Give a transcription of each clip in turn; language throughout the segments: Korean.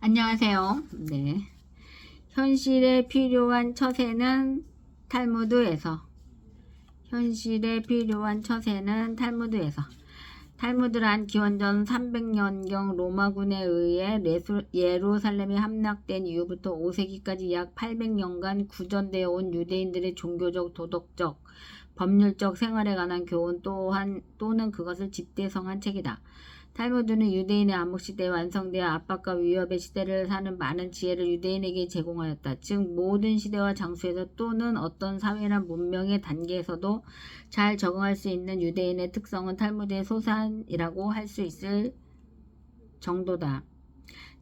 안녕하세요. 네. 현실에 필요한 처세는 탈무드에서 현실에 필요한 처세는 탈무드에서 탈무드란 기원전 300년경 로마군에 의해 예루살렘에 함락된 이후부터 5세기까지 약 800년간 구전되어 온 유대인들의 종교적, 도덕적, 법률적 생활에 관한 교훈 또는 그것을 집대성한 책이다. 탈무드는 유대인의 암흑시대에 완성되어 압박과 위협의 시대를 사는 많은 지혜를 유대인에게 제공하였다. 즉 모든 시대와 장소에서 또는 어떤 사회나 문명의 단계에서도 잘 적응할 수 있는 유대인의 특성은 탈무드의 소산이라고 할 수 있을 정도다.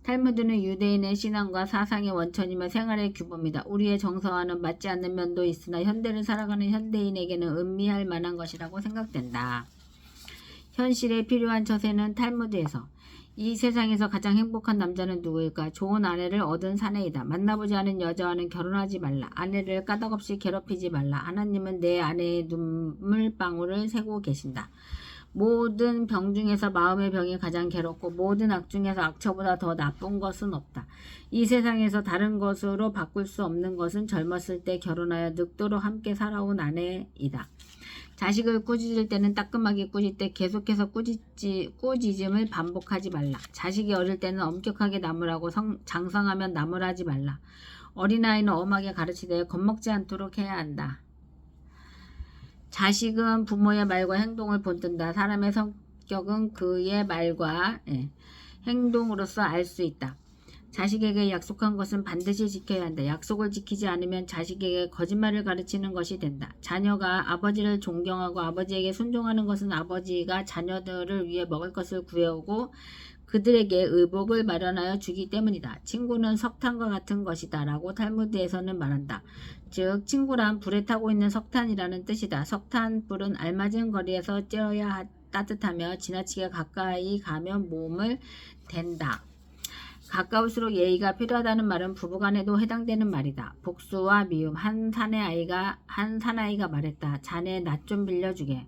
탈무드는 유대인의 신앙과 사상의 원천이며 생활의 규범이다. 우리의 정서와는 맞지 않는 면도 있으나 현대를 살아가는 현대인에게는 음미할 만한 것이라고 생각된다. 현실에 필요한 처세는 탈무드에서 이 세상에서 가장 행복한 남자는 누구일까? 좋은 아내를 얻은 사내이다. 만나보지 않은 여자와는 결혼하지 말라. 아내를 까닭없이 괴롭히지 말라. 하나님은 내 아내의 눈물방울을 세고 계신다. 모든 병 중에서 마음의 병이 가장 괴롭고 모든 악 중에서 악처보다 더 나쁜 것은 없다. 이 세상에서 다른 것으로 바꿀 수 없는 것은 젊었을 때 결혼하여 늙도록 함께 살아온 아내이다. 자식을 꾸짖을 때는 따끔하게 꾸짖 때 계속해서 꾸짖음을 반복하지 말라. 자식이 어릴 때는 엄격하게 나무라고 장성하면 나무라지 말라. 어린아이는 엄하게 가르치되 겁먹지 않도록 해야 한다. 자식은 부모의 말과 행동을 본뜬다. 사람의 성격은 그의 말과 행동으로서 알 수 있다. 자식에게 약속한 것은 반드시 지켜야 한다. 약속을 지키지 않으면 자식에게 거짓말을 가르치는 것이 된다. 자녀가 아버지를 존경하고 아버지에게 순종하는 것은 아버지가 자녀들을 위해 먹을 것을 구해오고 그들에게 의복을 마련하여 주기 때문이다. 친구는 석탄과 같은 것이다 라고 탈무드에서는 말한다. 즉 친구란 불에 타고 있는 석탄이라는 뜻이다. 석탄불은 알맞은 거리에서 쬐어야 따뜻하며 지나치게 가까이 가면 몸을 댄다. 가까울수록 예의가 필요하다는 말은 부부간에도 해당되는 말이다. 복수와 미움. 한 사나이가 말했다. 자네 낫 좀 빌려주게.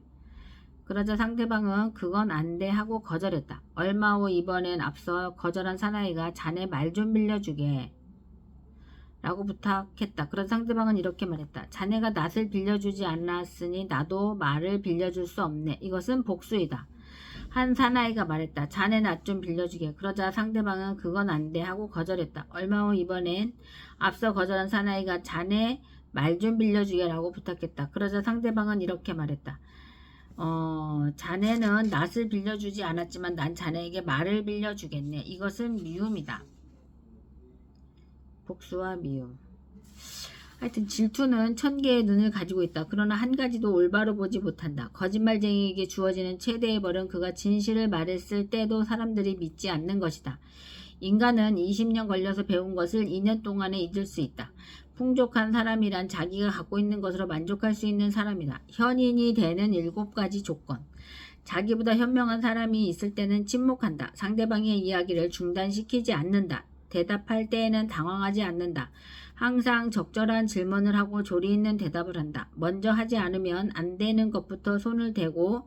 그러자 상대방은 그건 안 돼 하고 거절했다. 얼마 후 이번엔 앞서 거절한 사나이가 자네 말 좀 빌려주게 라고 부탁했다. 그러자 상대방은 이렇게 말했다. 자네가 낫을 빌려주지 않았으니 나도 말을 빌려줄 수 없네. 이것은 복수이다. 한 사나이가 말했다. 자네 낫 좀 빌려주게. 그러자 상대방은 그건 안 돼 하고 거절했다. 얼마 후 이번엔 앞서 거절한 사나이가 자네 말 좀 빌려주게 라고 부탁했다. 그러자 상대방은 이렇게 말했다. 자네는 낫을 빌려주지 않았지만 난 자네에게 말을 빌려주겠네. 이것은 미움이다. 복수와 미움. 하여튼 질투는 1000개의 눈을 가지고 있다. 그러나 한 가지도 올바로 보지 못한다. 거짓말쟁이에게 주어지는 최대의 벌은 그가 진실을 말했을 때도 사람들이 믿지 않는 것이다. 인간은 20년 걸려서 배운 것을 2년 동안에 잊을 수 있다. 풍족한 사람이란 자기가 갖고 있는 것으로 만족할 수 있는 사람이다. 현인이 되는 7가지 조건. 자기보다 현명한 사람이 있을 때는 침묵한다. 상대방의 이야기를 중단시키지 않는다. 대답할 때에는 당황하지 않는다. 항상 적절한 질문을 하고 조리 있는 대답을 한다. 먼저 하지 않으면 안 되는 것부터 손을 대고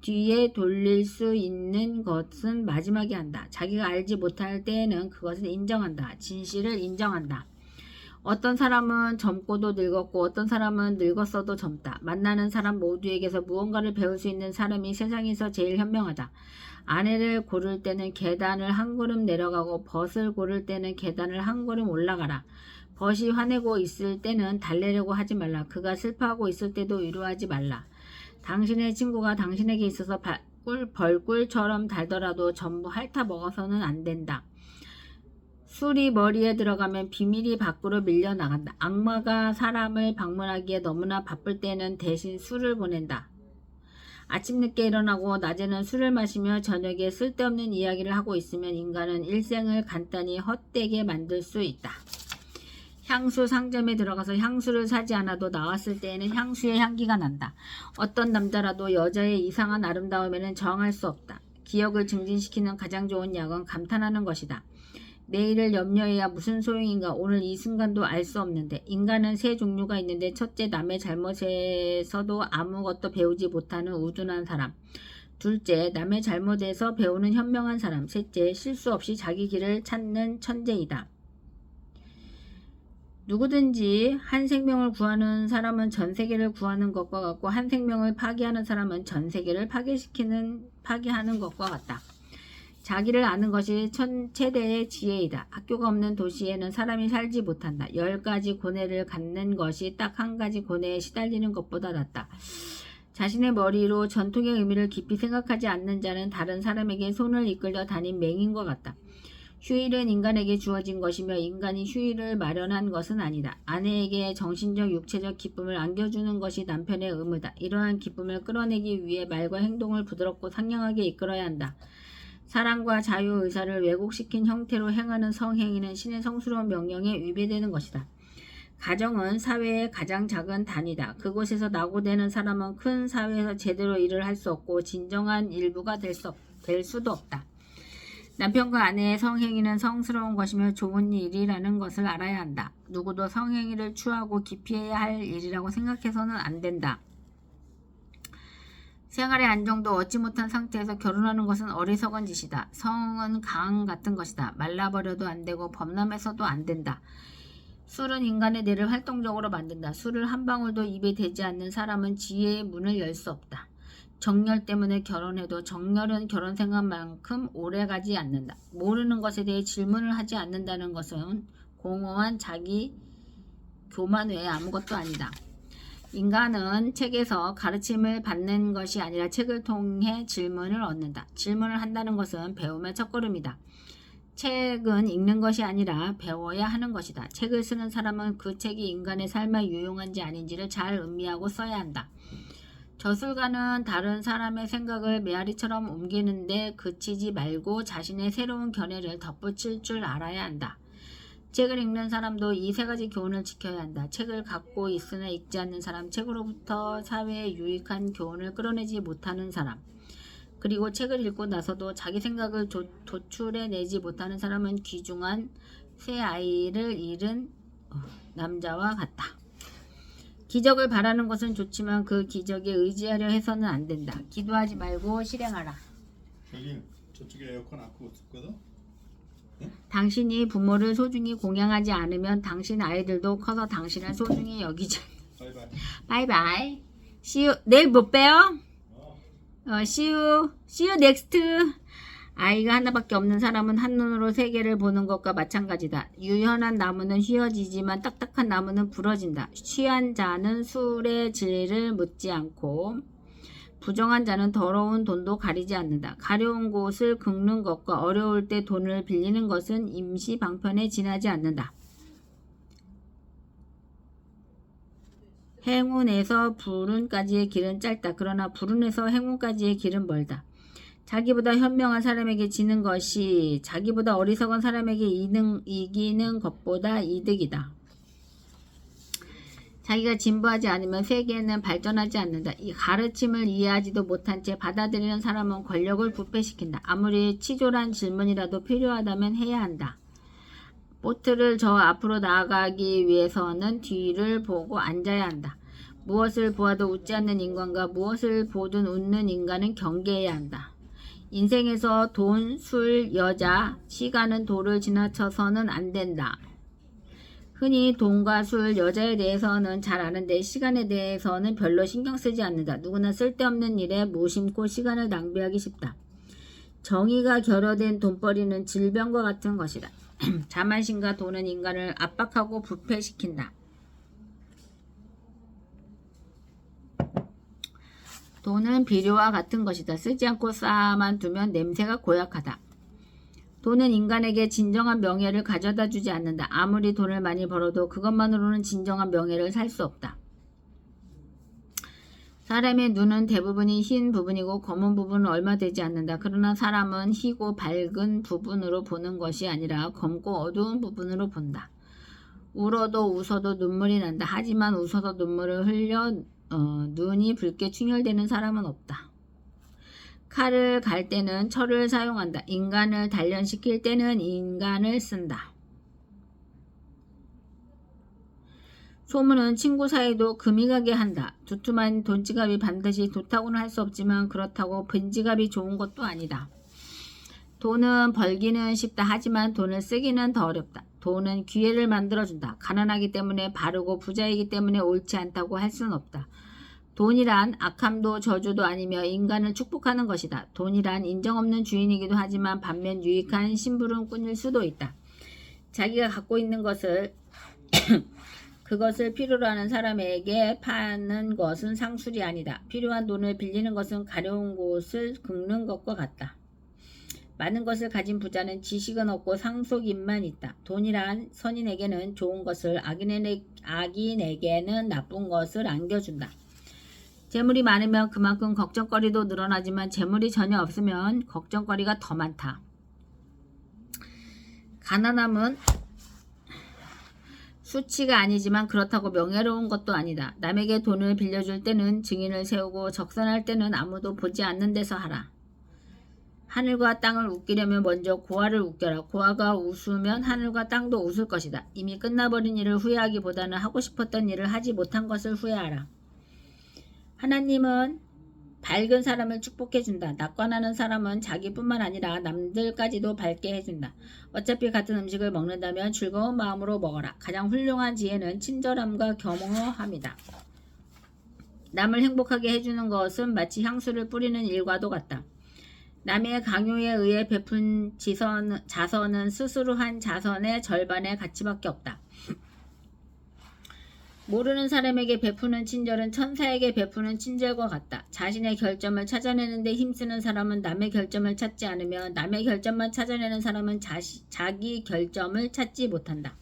뒤에 돌릴 수 있는 것은 마지막에 한다. 자기가 알지 못할 때에는 그것을 인정한다. 진실을 인정한다. 어떤 사람은 젊고도 늙었고 어떤 사람은 늙었어도 젊다. 만나는 사람 모두에게서 무언가를 배울 수 있는 사람이 세상에서 제일 현명하다. 아내를 고를 때는 계단을 한 걸음 내려가고 벗을 고를 때는 계단을 한 걸음 올라가라. 벗이 화내고 있을 때는 달래려고 하지 말라. 그가 슬퍼하고 있을 때도 위로하지 말라. 당신의 친구가 당신에게 있어서 벌꿀처럼 달더라도 전부 핥아 먹어서는 안 된다. 술이 머리에 들어가면 비밀이 밖으로 밀려나간다. 악마가 사람을 방문하기에 너무나 바쁠 때는 대신 술을 보낸다. 아침 늦게 일어나고 낮에는 술을 마시며 저녁에 쓸데없는 이야기를 하고 있으면 인간은 일생을 간단히 헛되게 만들 수 있다. 향수 상점에 들어가서 향수를 사지 않아도 나왔을 때에는 향수의 향기가 난다. 어떤 남자라도 여자의 이상한 아름다움에는 저항할 수 없다. 기억을 증진시키는 가장 좋은 약은 감탄하는 것이다. 내일을 염려해야 무슨 소용인가. 오늘 이 순간도 알 수 없는데. 인간은 세 종류가 있는데 첫째, 남의 잘못에서도 아무것도 배우지 못하는 우둔한 사람. 둘째, 남의 잘못에서 배우는 현명한 사람. 셋째, 실수 없이 자기 길을 찾는 천재이다. 누구든지 한 생명을 구하는 사람은 전 세계를 구하는 것과 같고 한 생명을 파괴하는 사람은 전 세계를 파괴하는 것과 같다. 자기를 아는 것이 최대의 지혜이다. 학교가 없는 도시에는 사람이 살지 못한다. 10가지 고뇌를 갖는 것이 딱 한 가지 고뇌에 시달리는 것보다 낫다. 자신의 머리로 전통의 의미를 깊이 생각하지 않는 자는 다른 사람에게 손을 이끌려 다닌 맹인과 같다. 휴일은 인간에게 주어진 것이며 인간이 휴일을 마련한 것은 아니다. 아내에게 정신적, 육체적 기쁨을 안겨주는 것이 남편의 의무다. 이러한 기쁨을 끌어내기 위해 말과 행동을 부드럽고 상냥하게 이끌어야 한다. 사랑과 자유의사를 왜곡시킨 형태로 행하는 성행위는 신의 성스러운 명령에 위배되는 것이다. 가정은 사회의 가장 작은 단위다. 그곳에서 낙오되는 사람은 큰 사회에서 제대로 일을 할 수 없고 진정한 일부가 될 수도 없다. 남편과 아내의 성행위는 성스러운 것이며 좋은 일이라는 것을 알아야 한다. 누구도 성행위를 추하고 기피해야 할 일이라고 생각해서는 안 된다. 생활의 안정도 얻지 못한 상태에서 결혼하는 것은 어리석은 짓이다. 성은 강 같은 것이다. 말라버려도 안 되고 범람해서도 안 된다. 술은 인간의 뇌를 활동적으로 만든다. 술을 한 방울도 입에 대지 않는 사람은 지혜의 문을 열 수 없다. 정열 때문에 결혼해도 정열은 결혼 생활만큼 오래가지 않는다. 모르는 것에 대해 질문을 하지 않는다는 것은 공허한 자기 교만 외에 아무것도 아니다. 인간은 책에서 가르침을 받는 것이 아니라 책을 통해 질문을 얻는다. 질문을 한다는 것은 배움의 첫걸음이다. 책은 읽는 것이 아니라 배워야 하는 것이다. 책을 쓰는 사람은 그 책이 인간의 삶에 유용한지 아닌지를 잘 음미하고 써야 한다. 저술가는 다른 사람의 생각을 메아리처럼 옮기는데 그치지 말고 자신의 새로운 견해를 덧붙일 줄 알아야 한다. 책을 읽는 사람도 이 세 가지 교훈을 지켜야 한다. 책을 갖고 있으나 읽지 않는 사람, 책으로부터 사회에 유익한 교훈을 끌어내지 못하는 사람, 그리고 책을 읽고 나서도 자기 생각을 도출해내지 못하는 사람은 귀중한 새 아이를 잃은 남자와 같다. 기적을 바라는 것은 좋지만 그 기적에 의지하려 해서는 안 된다. 기도하지 말고 실행하라. 여기 저쪽에 에어컨 아까 없었거든? 응? 당신이 부모를 소중히 공양하지 않으면 당신 아이들도 커서 당신을 소중히 여기지. 바이바이. 바이바이. See you. 내일 못 봬요? See you next. 아이가 하나밖에 없는 사람은 한눈으로 세계를 보는 것과 마찬가지다. 유연한 나무는 휘어지지만 딱딱한 나무는 부러진다. 취한 자는 술의 질을 묻지 않고 부정한 자는 더러운 돈도 가리지 않는다. 가려운 곳을 긁는 것과 어려울 때 돈을 빌리는 것은 임시 방편에 지나지 않는다. 행운에서 불운까지의 길은 짧다. 그러나 불운에서 행운까지의 길은 멀다. 자기보다 현명한 사람에게 지는 것이 자기보다 어리석은 사람에게 이기는 것보다 이득이다. 자기가 진보하지 않으면 세계는 발전하지 않는다. 이 가르침을 이해하지도 못한 채 받아들이는 사람은 권력을 부패시킨다. 아무리 치졸한 질문이라도 필요하다면 해야 한다. 보트를 저 앞으로 나아가기 위해서는 뒤를 보고 앉아야 한다. 무엇을 보아도 웃지 않는 인간과 무엇을 보든 웃는 인간은 경계해야 한다. 인생에서 돈, 술, 여자, 시간은 도를 지나쳐서는 안 된다. 흔히 돈과 술, 여자에 대해서는 잘 아는데 시간에 대해서는 별로 신경 쓰지 않는다. 누구나 쓸데없는 일에 무심코 시간을 낭비하기 쉽다. 정의가 결여된 돈벌이는 질병과 같은 것이다. 자만심과 돈은 인간을 압박하고 부패시킨다. 돈은 비료와 같은 것이다. 쓰지 않고 쌓아만 두면 냄새가 고약하다. 돈은 인간에게 진정한 명예를 가져다 주지 않는다. 아무리 돈을 많이 벌어도 그것만으로는 진정한 명예를 살 수 없다. 사람의 눈은 대부분이 흰 부분이고 검은 부분은 얼마 되지 않는다. 그러나 사람은 희고 밝은 부분으로 보는 것이 아니라 검고 어두운 부분으로 본다. 울어도 웃어도 눈물이 난다. 하지만 웃어서 눈물을 흘려 눈이 붉게 충혈되는 사람은 없다. 칼을 갈 때는 철을 사용한다. 인간을 단련시킬 때는 인간을 쓴다. 소문은 친구 사이도 금이 가게 한다. 두툼한 돈지갑이 반드시 좋다고는 할 수 없지만 그렇다고 빈지갑이 좋은 것도 아니다. 돈은 벌기는 쉽다. 하지만 돈을 쓰기는 더 어렵다. 돈은 기회를 만들어준다. 가난하기 때문에 바르고 부자이기 때문에 옳지 않다고 할 수는 없다. 돈이란 악함도 저주도 아니며 인간을 축복하는 것이다. 돈이란 인정 없는 주인이기도 하지만 반면 유익한 심부름꾼일 수도 있다. 자기가 갖고 있는 것을 그것을 필요로 하는 사람에게 파는 것은 상술이 아니다. 필요한 돈을 빌리는 것은 가려운 곳을 긁는 것과 같다. 많은 것을 가진 부자는 지식은 없고 상속임만 있다. 돈이란 선인에게는 좋은 것을 악인에게는 나쁜 것을 안겨준다. 재물이 많으면 그만큼 걱정거리도 늘어나지만 재물이 전혀 없으면 걱정거리가 더 많다. 가난함은 수치가 아니지만 그렇다고 명예로운 것도 아니다. 남에게 돈을 빌려줄 때는 증인을 세우고 적선할 때는 아무도 보지 않는 데서 하라. 하늘과 땅을 웃기려면 먼저 고아를 웃겨라. 고아가 웃으면 하늘과 땅도 웃을 것이다. 이미 끝나버린 일을 후회하기보다는 하고 싶었던 일을 하지 못한 것을 후회하라. 하나님은 밝은 사람을 축복해준다. 낙관하는 사람은 자기뿐만 아니라 남들까지도 밝게 해준다. 어차피 같은 음식을 먹는다면 즐거운 마음으로 먹어라. 가장 훌륭한 지혜는 친절함과 겸허함이다. 남을 행복하게 해주는 것은 마치 향수를 뿌리는 일과도 같다. 남의 강요에 의해 베푼 자선은 스스로 한 자선의 절반의 가치밖에 없다. 모르는 사람에게 베푸는 친절은 천사에게 베푸는 친절과 같다. 자신의 결점을 찾아내는 데 힘쓰는 사람은 남의 결점을 찾지 않으며 남의 결점만 찾아내는 사람은 자기 결점을 찾지 못한다.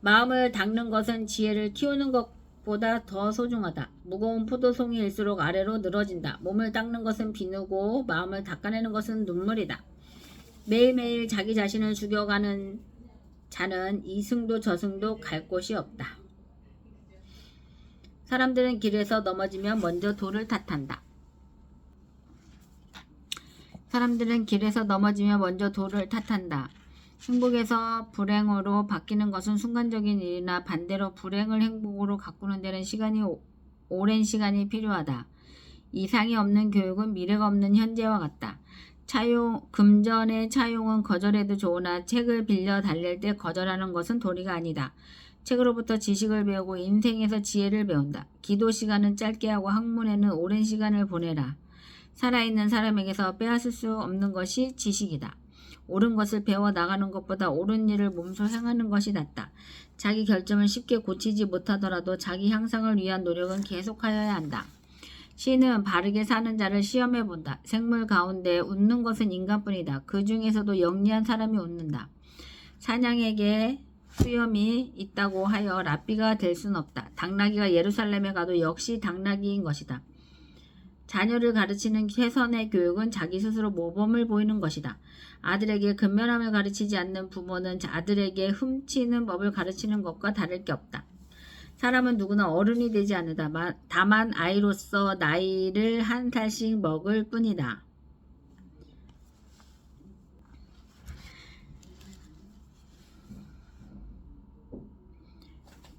마음을 닦는 것은 지혜를 키우는 것보다 더 소중하다. 무거운 포도송이일수록 아래로 늘어진다. 몸을 닦는 것은 비누고 마음을 닦아내는 것은 눈물이다. 매일매일 자기 자신을 죽여가는 자는 이승도 저승도 갈 곳이 없다. 사람들은 길에서 넘어지면 먼저 돌을 탓한다. 사람들은 길에서 넘어지면 먼저 돌을 탓한다. 행복에서 불행으로 바뀌는 것은 순간적인 일이나 반대로 불행을 행복으로 가꾸는 데는 오랜 시간이 필요하다. 이상이 없는 교육은 미래가 없는 현재와 같다. 금전의 차용은 거절해도 좋으나 책을 빌려 달랠 때 거절하는 것은 도리가 아니다. 책으로부터 지식을 배우고 인생에서 지혜를 배운다. 기도 시간은 짧게 하고 학문에는 오랜 시간을 보내라. 살아있는 사람에게서 빼앗을 수 없는 것이 지식이다. 옳은 것을 배워 나가는 것보다 옳은 일을 몸소 행하는 것이 낫다. 자기 결점을 쉽게 고치지 못하더라도 자기 향상을 위한 노력은 계속하여야 한다. 시는 바르게 사는 자를 시험해 본다. 생물 가운데 웃는 것은 인간뿐이다. 그 중에서도 영리한 사람이 웃는다. 사냥에게 수염이 있다고 하여 랍비가 될 수는 없다. 당나귀가 예루살렘에 가도 역시 당나귀인 것이다. 자녀를 가르치는 최선의 교육은 자기 스스로 모범을 보이는 것이다. 아들에게 근면함을 가르치지 않는 부모는 아들에게 훔치는 법을 가르치는 것과 다를 게 없다. 사람은 누구나 어른이 되지 않는다. 다만 아이로서 나이를 한 살씩 먹을 뿐이다.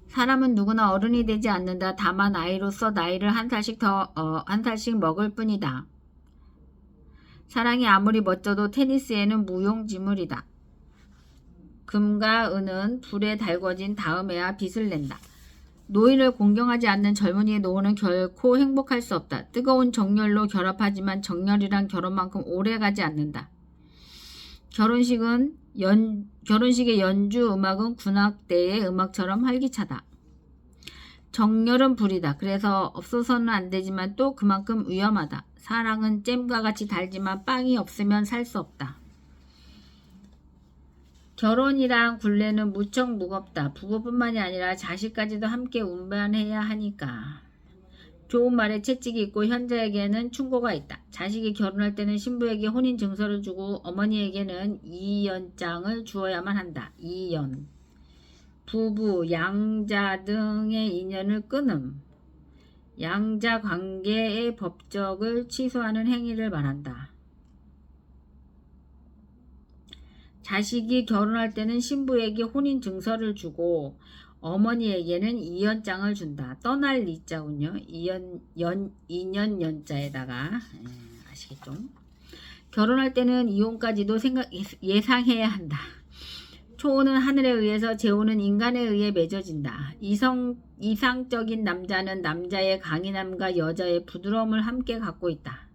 사람은 누구나 어른이 되지 않는다. 다만 아이로서 나이를 한 살씩 먹을 뿐이다. 사랑이 아무리 멋져도 테니스에는 무용지물이다. 금과 은은 불에 달궈진 다음에야 빛을 낸다. 노인을 공경하지 않는 젊은이의 노후는 결코 행복할 수 없다. 뜨거운 정열로 결합하지만 정열이란 결혼만큼 오래 가지 않는다. 결혼식의 연주 음악은 군악대의 음악처럼 활기차다. 정열은 불이다. 그래서 없어서는 안 되지만 또 그만큼 위험하다. 사랑은 잼과 같이 달지만 빵이 없으면 살 수 없다. 결혼이란 굴레는 무척 무겁다. 부부뿐만이 아니라 자식까지도 함께 운반해야 하니까. 좋은 말에 채찍이 있고 현자에게는 충고가 있다. 자식이 결혼할 때는 신부에게 혼인 증서를 주고 어머니에게는 이연장을 주어야만 한다. 이연. 부부, 양자 등의 인연을 끊음. 양자 관계의 법적을 취소하는 행위를 말한다. 자식이 결혼할 때는 신부에게 혼인 증서를 주고 어머니에게는 이연장을 준다. 떠날 이자군요. 이년 연자에다가 아시겠죠? 결혼할 때는 이혼까지도 예상해야 한다. 초혼은 하늘에 의해서 재혼은 인간에 의해 맺어진다. 이상적인 남자는 남자의 강인함과 여자의 부드러움을 함께 갖고 있다.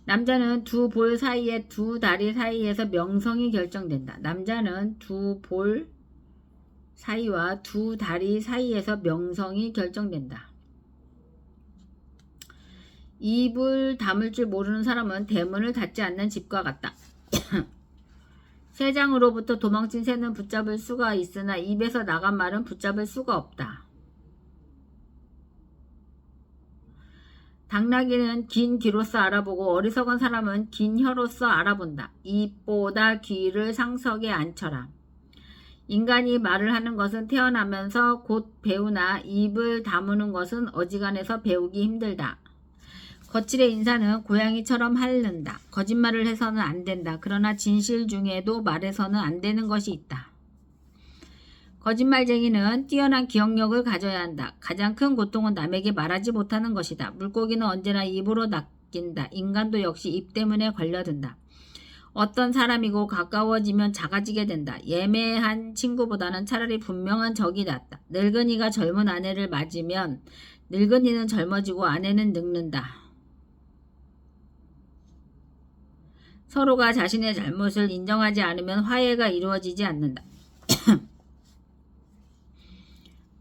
남자는 두 볼 사이에 두 다리 사이에서 명성이 결정된다. 남자는 두 볼 사이와 두 다리 사이에서 명성이 결정된다. 입을 다물 줄 모르는 사람은 대문을 닫지 않는 집과 같다. 새장으로부터 도망친 새는 붙잡을 수가 있으나 입에서 나간 말은 붙잡을 수가 없다. 당나귀는 긴 귀로서 알아보고 어리석은 사람은 긴 혀로서 알아본다. 입보다 귀를 상석에 앉혀라. 인간이 말을 하는 것은 태어나면서 곧 배우나 입을 다무는 것은 어지간해서 배우기 힘들다. 거칠의 인사는 고양이처럼 핥는다. 거짓말을 해서는 안 된다. 그러나 진실 중에도 말해서는 안 되는 것이 있다. 거짓말쟁이는 뛰어난 기억력을 가져야 한다. 가장 큰 고통은 남에게 말하지 못하는 것이다. 물고기는 언제나 입으로 낚인다. 인간도 역시 입 때문에 걸려든다. 어떤 사람이고 가까워지면 작아지게 된다. 예매한 친구보다는 차라리 분명한 적이 낫다. 늙은이가 젊은 아내를 맞으면 늙은이는 젊어지고 아내는 늙는다. 서로가 자신의 잘못을 인정하지 않으면 화해가 이루어지지 않는다.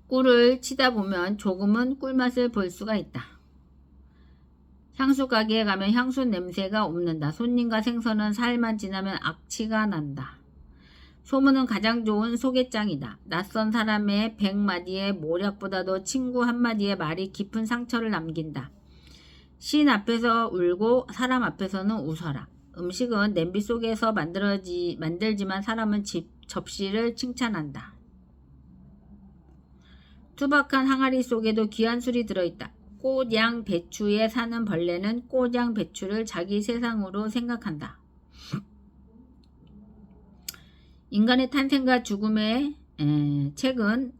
꿀을 치다 보면 조금은 꿀맛을 볼 수가 있다. 향수 가게에 가면 향수 냄새가 옵는다. 손님과 생선은 살만 지나면 악취가 난다. 소문은 가장 좋은 소개장이다. 낯선 사람의 100마디의 모략보다도 친구 한마디의 말이 깊은 상처를 남긴다. 신 앞에서 울고 사람 앞에서는 웃어라. 음식은 냄비 속에서 만들지만 사람은 접시를 칭찬한다. 투박한 항아리 속에도 귀한 술이 들어있다. 꽃양 배추에 사는 벌레는 꽃양 배추를 자기 세상으로 생각한다. 인간의 탄생과 죽음의 책은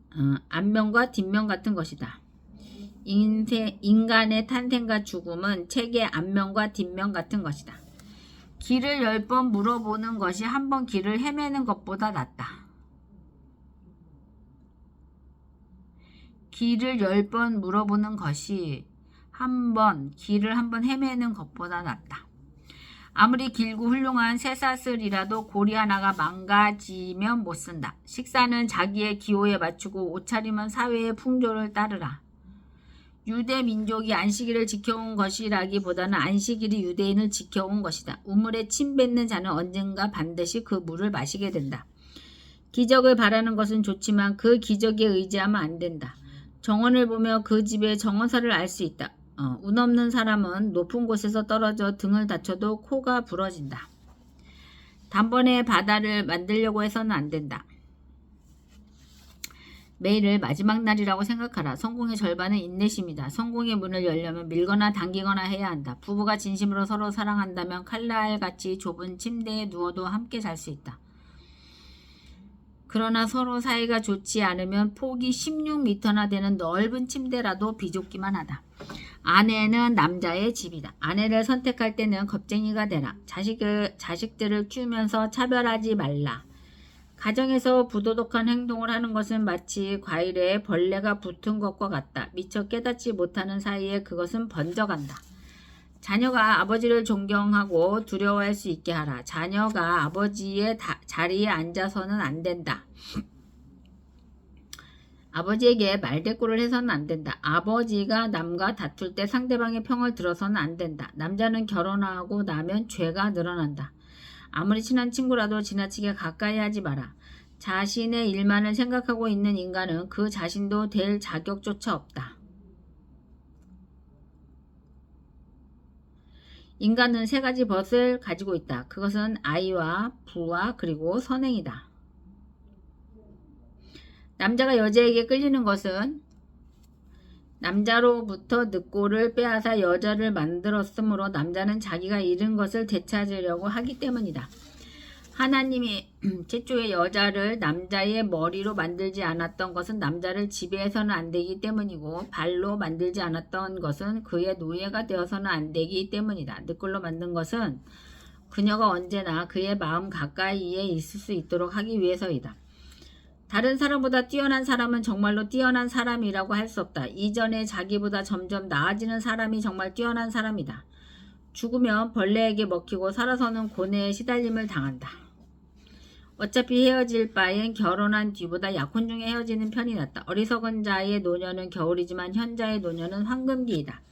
앞면과 뒷면 같은 것이다. 인간의 탄생과 죽음은 책의 앞면과 뒷면 같은 것이다. 길을 10번 물어보는 것이 한 번 길을 헤매는 것보다 낫다. 길을 10번 물어보는 것이 길을 한 번 헤매는 것보다 낫다. 아무리 길고 훌륭한 쇠사슬이라도 고리 하나가 망가지면 못 쓴다. 식사는 자기의 기호에 맞추고 옷차림은 사회의 풍조를 따르라. 유대 민족이 안식일을 지켜온 것이라기보다는 안식일이 유대인을 지켜온 것이다. 우물에 침 뱉는 자는 언젠가 반드시 그 물을 마시게 된다. 기적을 바라는 것은 좋지만 그 기적에 의지하면 안 된다. 정원을 보며 그 집의 정원사를 알 수 있다. 운 없는 사람은 높은 곳에서 떨어져 등을 다쳐도 코가 부러진다. 단번에 바다를 만들려고 해서는 안 된다. 매일을 마지막 날이라고 생각하라. 성공의 절반은 인내심이다. 성공의 문을 열려면 밀거나 당기거나 해야 한다. 부부가 진심으로 서로 사랑한다면 칼날같이 좁은 침대에 누워도 함께 잘 수 있다. 그러나 서로 사이가 좋지 않으면 폭이 16m나 되는 넓은 침대라도 비좁기만 하다. 아내는 남자의 집이다. 아내를 선택할 때는 겁쟁이가 되라. 자식들을 키우면서 차별하지 말라. 가정에서 부도덕한 행동을 하는 것은 마치 과일에 벌레가 붙은 것과 같다. 미처 깨닫지 못하는 사이에 그것은 번져간다. 자녀가 아버지를 존경하고 두려워할 수 있게 하라. 자녀가 아버지의 자리에 앉아서는 안 된다. 아버지에게 말대꾸를 해서는 안 된다. 아버지가 남과 다툴 때 상대방의 평을 들어서는 안 된다. 남자는 결혼하고 나면 죄가 늘어난다. 아무리 친한 친구라도 지나치게 가까이 하지 마라. 자신의 일만을 생각하고 있는 인간은 그 자신도 될 자격조차 없다. 인간은 3가지 벗을 가지고 있다. 그것은 아이와 부와 그리고 선행이다. 남자가 여자에게 끌리는 것은 남자로부터 늑골을 빼앗아 여자를 만들었으므로 남자는 자기가 잃은 것을 되찾으려고 하기 때문이다. 하나님이 최초의 여자를 남자의 머리로 만들지 않았던 것은 남자를 지배해서는 안 되기 때문이고, 발로 만들지 않았던 것은 그의 노예가 되어서는 안 되기 때문이다. 늑골로 만든 것은 그녀가 언제나 그의 마음 가까이에 있을 수 있도록 하기 위해서이다. 다른 사람보다 뛰어난 사람은 정말로 뛰어난 사람이라고 할 수 없다. 이전에 자기보다 점점 나아지는 사람이 정말 뛰어난 사람이다. 죽으면 벌레에게 먹히고 살아서는 고뇌에 시달림을 당한다. 어차피 헤어질 바엔 결혼한 뒤보다 약혼 중에 헤어지는 편이 낫다. 어리석은 자의 노년은 겨울이지만 현자의 노년은 황금기이다.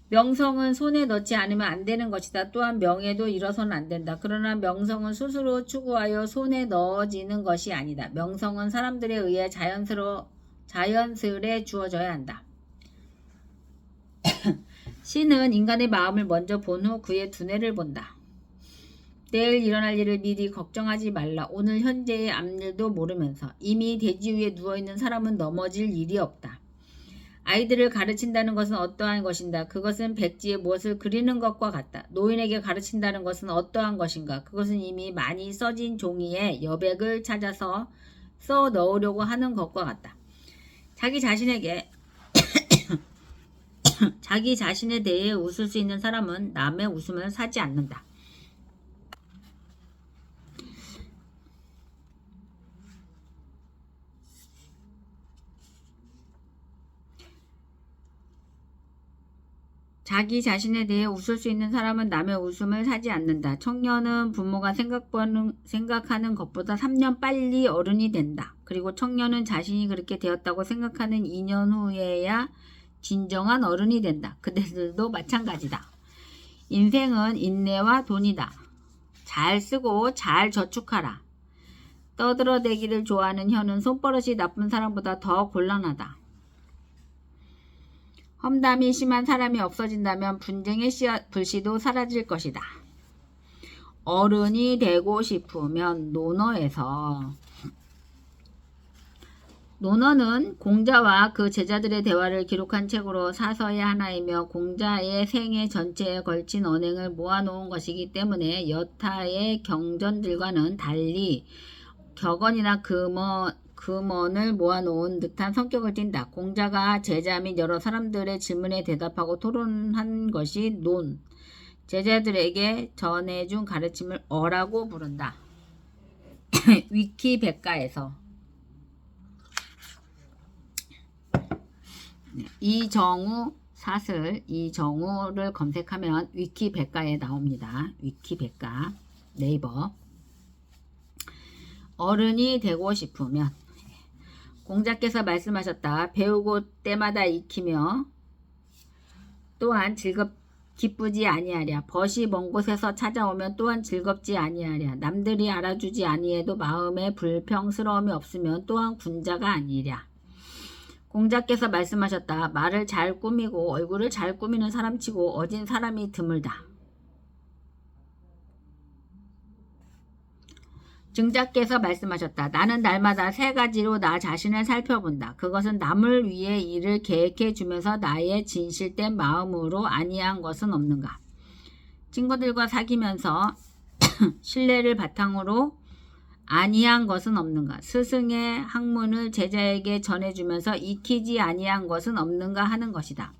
명성은 손에 넣지 않으면 안 되는 것이다. 또한 명예도 잃어서는 안 된다. 그러나 명성은 스스로 추구하여 손에 넣어지는 것이 아니다. 명성은 사람들에 의해 자연스레 주어져야 한다. 신은 인간의 마음을 먼저 본 후 그의 두뇌를 본다. 내일 일어날 일을 미리 걱정하지 말라. 오늘 현재의 앞일도 모르면서. 이미 대지 위에 누워있는 사람은 넘어질 일이 없다. 아이들을 가르친다는 것은 어떠한 것인가? 그것은 백지에 무엇을 그리는 것과 같다. 노인에게 가르친다는 것은 어떠한 것인가? 그것은 이미 많이 써진 종이에 여백을 찾아서 써 넣으려고 하는 것과 같다. 자기 자신에 대해 웃을 수 있는 사람은 남의 웃음을 사지 않는다. 자기 자신에 대해 웃을 수 있는 사람은 남의 웃음을 사지 않는다. 청년은 부모가 생각하는 것보다 3년 빨리 어른이 된다. 그리고 청년은 자신이 그렇게 되었다고 생각하는 2년 후에야 진정한 어른이 된다. 그들도 마찬가지다. 인생은 인내와 돈이다. 잘 쓰고 잘 저축하라. 떠들어대기를 좋아하는 혀는 손버릇이 나쁜 사람보다 더 곤란하다. 험담이 심한 사람이 없어진다면 분쟁의 불씨도 사라질 것이다. 어른이 되고 싶으면 논어는 공자와 그 제자들의 대화를 기록한 책으로 사서의 하나이며 공자의 생애 전체에 걸친 언행을 모아놓은 것이기 때문에 여타의 경전들과는 달리 격언이나 금언을 모아놓은 듯한 성격을 띈다. 공자가 제자 및 여러 사람들의 질문에 대답하고 토론한 것이 논. 제자들에게 전해준 가르침을 어라고 부른다. 위키백과에서 이정우 사슬 이정우를 검색하면 위키백과에 나옵니다. 위키백과 네이버. 어른이 되고 싶으면 공자께서 말씀하셨다. 배우고 때마다 익히며 또한 기쁘지 아니하랴. 벗이 먼 곳에서 찾아오면 또한 즐겁지 아니하랴. 남들이 알아주지 아니해도 마음에 불평스러움이 없으면 또한 군자가 아니랴. 공자께서 말씀하셨다. 말을 잘 꾸미고 얼굴을 잘 꾸미는 사람치고 어진 사람이 드물다. 증자께서 말씀하셨다. 나는 날마다 3가지로 나 자신을 살펴본다. 그것은 남을 위해 일을 계획해 주면서 나의 진실된 마음으로 아니한 것은 없는가. 친구들과 사귀면서 신뢰를 바탕으로 아니한 것은 없는가. 스승의 학문을 제자에게 전해주면서 익히지 아니한 것은 없는가 하는 것이다.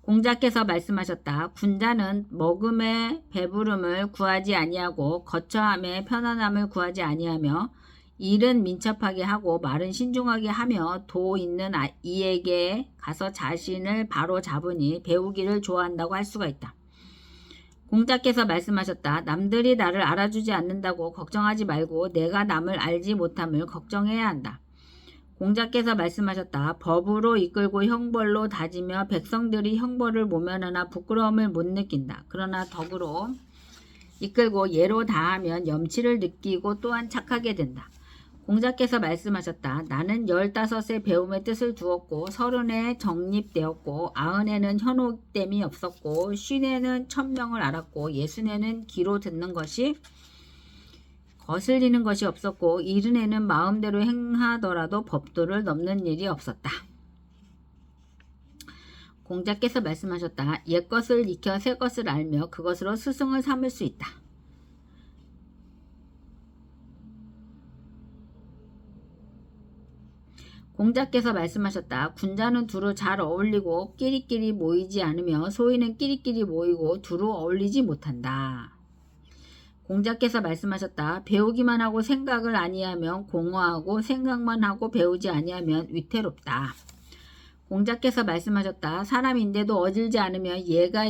공자께서 말씀하셨다. 군자는 먹음의 배부름을 구하지 아니하고 거처함의 편안함을 구하지 아니하며 일은 민첩하게 하고 말은 신중하게 하며 도 있는 이에게 가서 자신을 바로 잡으니 배우기를 좋아한다고 할 수가 있다. 공자께서 말씀하셨다. 남들이 나를 알아주지 않는다고 걱정하지 말고 내가 남을 알지 못함을 걱정해야 한다. 공자께서 말씀하셨다. 법으로 이끌고 형벌로 다지며 백성들이 형벌을 모면하나 부끄러움을 못 느낀다. 그러나 덕으로 이끌고 예로 다하면 염치를 느끼고 또한 착하게 된다. 공자께서 말씀하셨다. 나는 15세 배움의 뜻을 두었고 30에 정립되었고 90에는 현혹됨이 없었고 50에는 천명을 알았고 60에는 귀로 듣는 것이 거슬리는 것이 없었고 70에는 마음대로 행하더라도 법도를 넘는 일이 없었다. 공자께서 말씀하셨다. 옛것을 익혀 새것을 알며 그것으로 스승을 삼을 수 있다. 공자께서 말씀하셨다. 군자는 두루 잘 어울리고 끼리끼리 모이지 않으며 소인은 끼리끼리 모이고 두루 어울리지 못한다. 공자께서 말씀하셨다. 배우기만 하고 생각을 아니하면 공허하고 생각만 하고 배우지 아니하면 위태롭다. 공자께서 말씀하셨다. 사람인데도 어질지 않으면 예가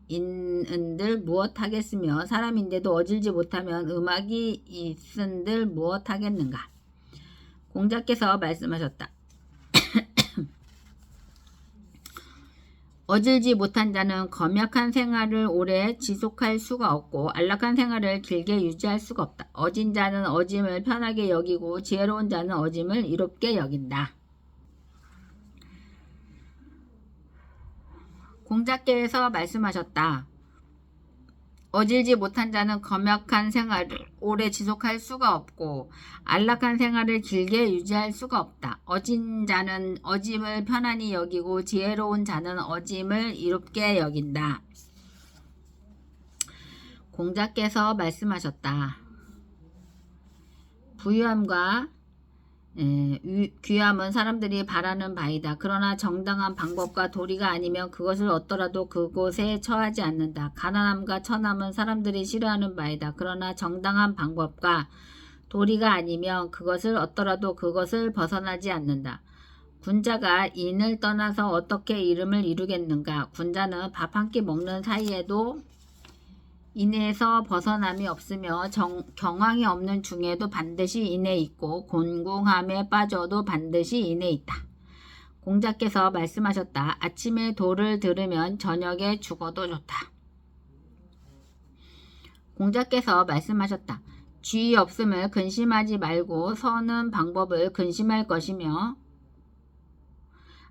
있은들 무엇하겠으며 사람인데도 어질지 못하면 음악이 있은들 무엇하겠는가. 공자께서 말씀하셨다. 어질지 못한 자는 검약한 생활을 오래 지속할 수가 없고 안락한 생활을 길게 유지할 수가 없다. 어진 자는 어짐을 편하게 여기고 지혜로운 자는 어짐을 이롭게 여긴다. 공자께서 말씀하셨다. 어질지 못한 자는 검약한 생활을 오래 지속할 수가 없고 안락한 생활을 길게 유지할 수가 없다. 어진 자는 어짐을 편안히 여기고 지혜로운 자는 어짐을 이롭게 여긴다. 공자께서 말씀하셨다. 부유함과 귀함은 사람들이 바라는 바이다. 그러나 정당한 방법과 도리가 아니면 그것을 얻더라도 그곳에 처하지 않는다. 가난함과 천함은 사람들이 싫어하는 바이다. 그러나 정당한 방법과 도리가 아니면 그것을 얻더라도 그것을 벗어나지 않는다. 군자가 인을 떠나서 어떻게 이름을 이루겠는가. 군자는 밥 한 끼 먹는 사이에도 인에서 벗어남이 없으며 경황이 없는 중에도 반드시 인에 있고 곤궁함에 빠져도 반드시 인에 있다. 공자께서 말씀하셨다. 아침에 도를 들으면 저녁에 죽어도 좋다. 공자께서 말씀하셨다. 쥐 없음을 근심하지 말고 서는 방법을 근심할 것이며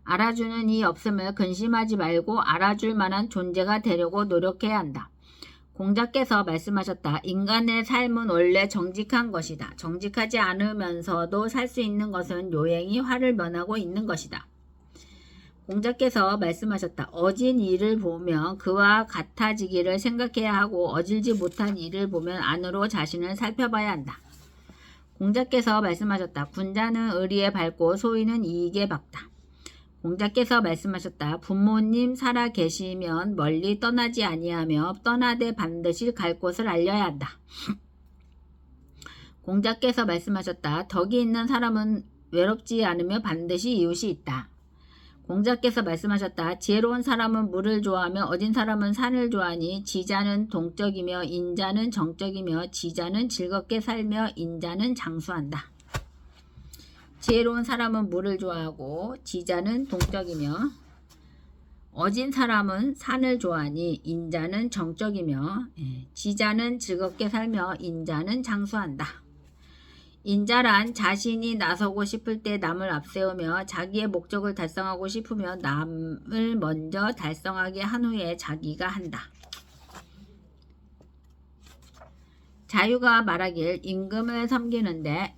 알아주는 이 없음을 근심하지 말고 알아줄 만한 존재가 되려고 노력해야 한다. 공자께서 말씀하셨다. 인간의 삶은 원래 정직한 것이다. 정직하지 않으면서도 살 수 있는 것은 요행이 화를 면하고 있는 것이다. 공자께서 말씀하셨다. 어진 이를 보면 그와 같아지기를 생각해야 하고 어질지 못한 이를 보면 안으로 자신을 살펴봐야 한다. 공자께서 말씀하셨다. 군자는 의리에 밝고 소인은 이익에 박다. 공자께서 말씀하셨다. 부모님 살아 계시면 멀리 떠나지 아니하며 떠나되 반드시 갈 곳을 알려야 한다. 공자께서 말씀하셨다. 덕이 있는 사람은 외롭지 않으며 반드시 이웃이 있다. 공자께서 말씀하셨다. 지혜로운 사람은 물을 좋아하며 어진 사람은 산을 좋아하니 지자는 동적이며 인자는 정적이며 지자는 즐겁게 살며 인자는 장수한다. 지혜로운 사람은 물을 좋아하고 지자는 동적이며 어진 사람은 산을 좋아하니 인자는 정적이며 지자는 즐겁게 살며 인자는 장수한다. 인자란 자신이 나서고 싶을 때 남을 앞세우며 자기의 목적을 달성하고 싶으며 남을 먼저 달성하게 한 후에 자기가 한다. 자유가 말하길 임금을 섬기는데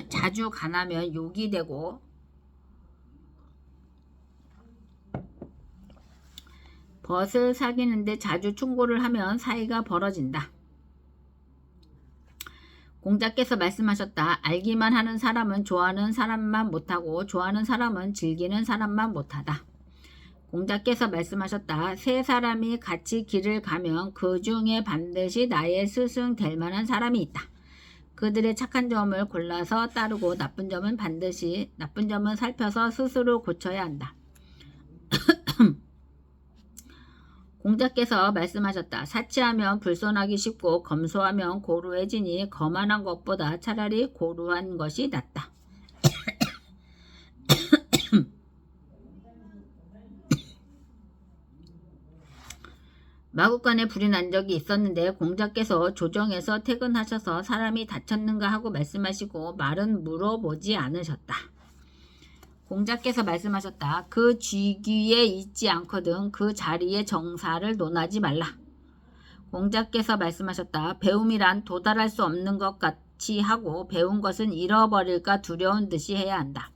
자주 간하면 욕이 되고 벗을 사귀는데 자주 충고를 하면 사이가 벌어진다. 공자께서 말씀하셨다. 알기만 하는 사람은 좋아하는 사람만 못하고 좋아하는 사람은 즐기는 사람만 못하다. 공자께서 말씀하셨다. 세 사람이 같이 길을 가면 그 중에 반드시 나의 스승 될 만한 사람이 있다. 그들의 착한 점을 골라서 따르고 나쁜 점은 살펴서 스스로 고쳐야 한다. 공자께서 말씀하셨다. 사치하면 불손하기 쉽고 검소하면 고루해지니 거만한 것보다 차라리 고루한 것이 낫다. 마국간에 불이 난 적이 있었는데 공자께서 조정에서 퇴근하셔서 사람이 다쳤는가 하고 말씀하시고 말은 물어보지 않으셨다. 공자께서 말씀하셨다. 그 쥐귀에 있지 않거든 그 자리에 정사를 논하지 말라. 공자께서 말씀하셨다. 배움이란 도달할 수 없는 것 같이 하고 배운 것은 잃어버릴까 두려운 듯이 해야 한다.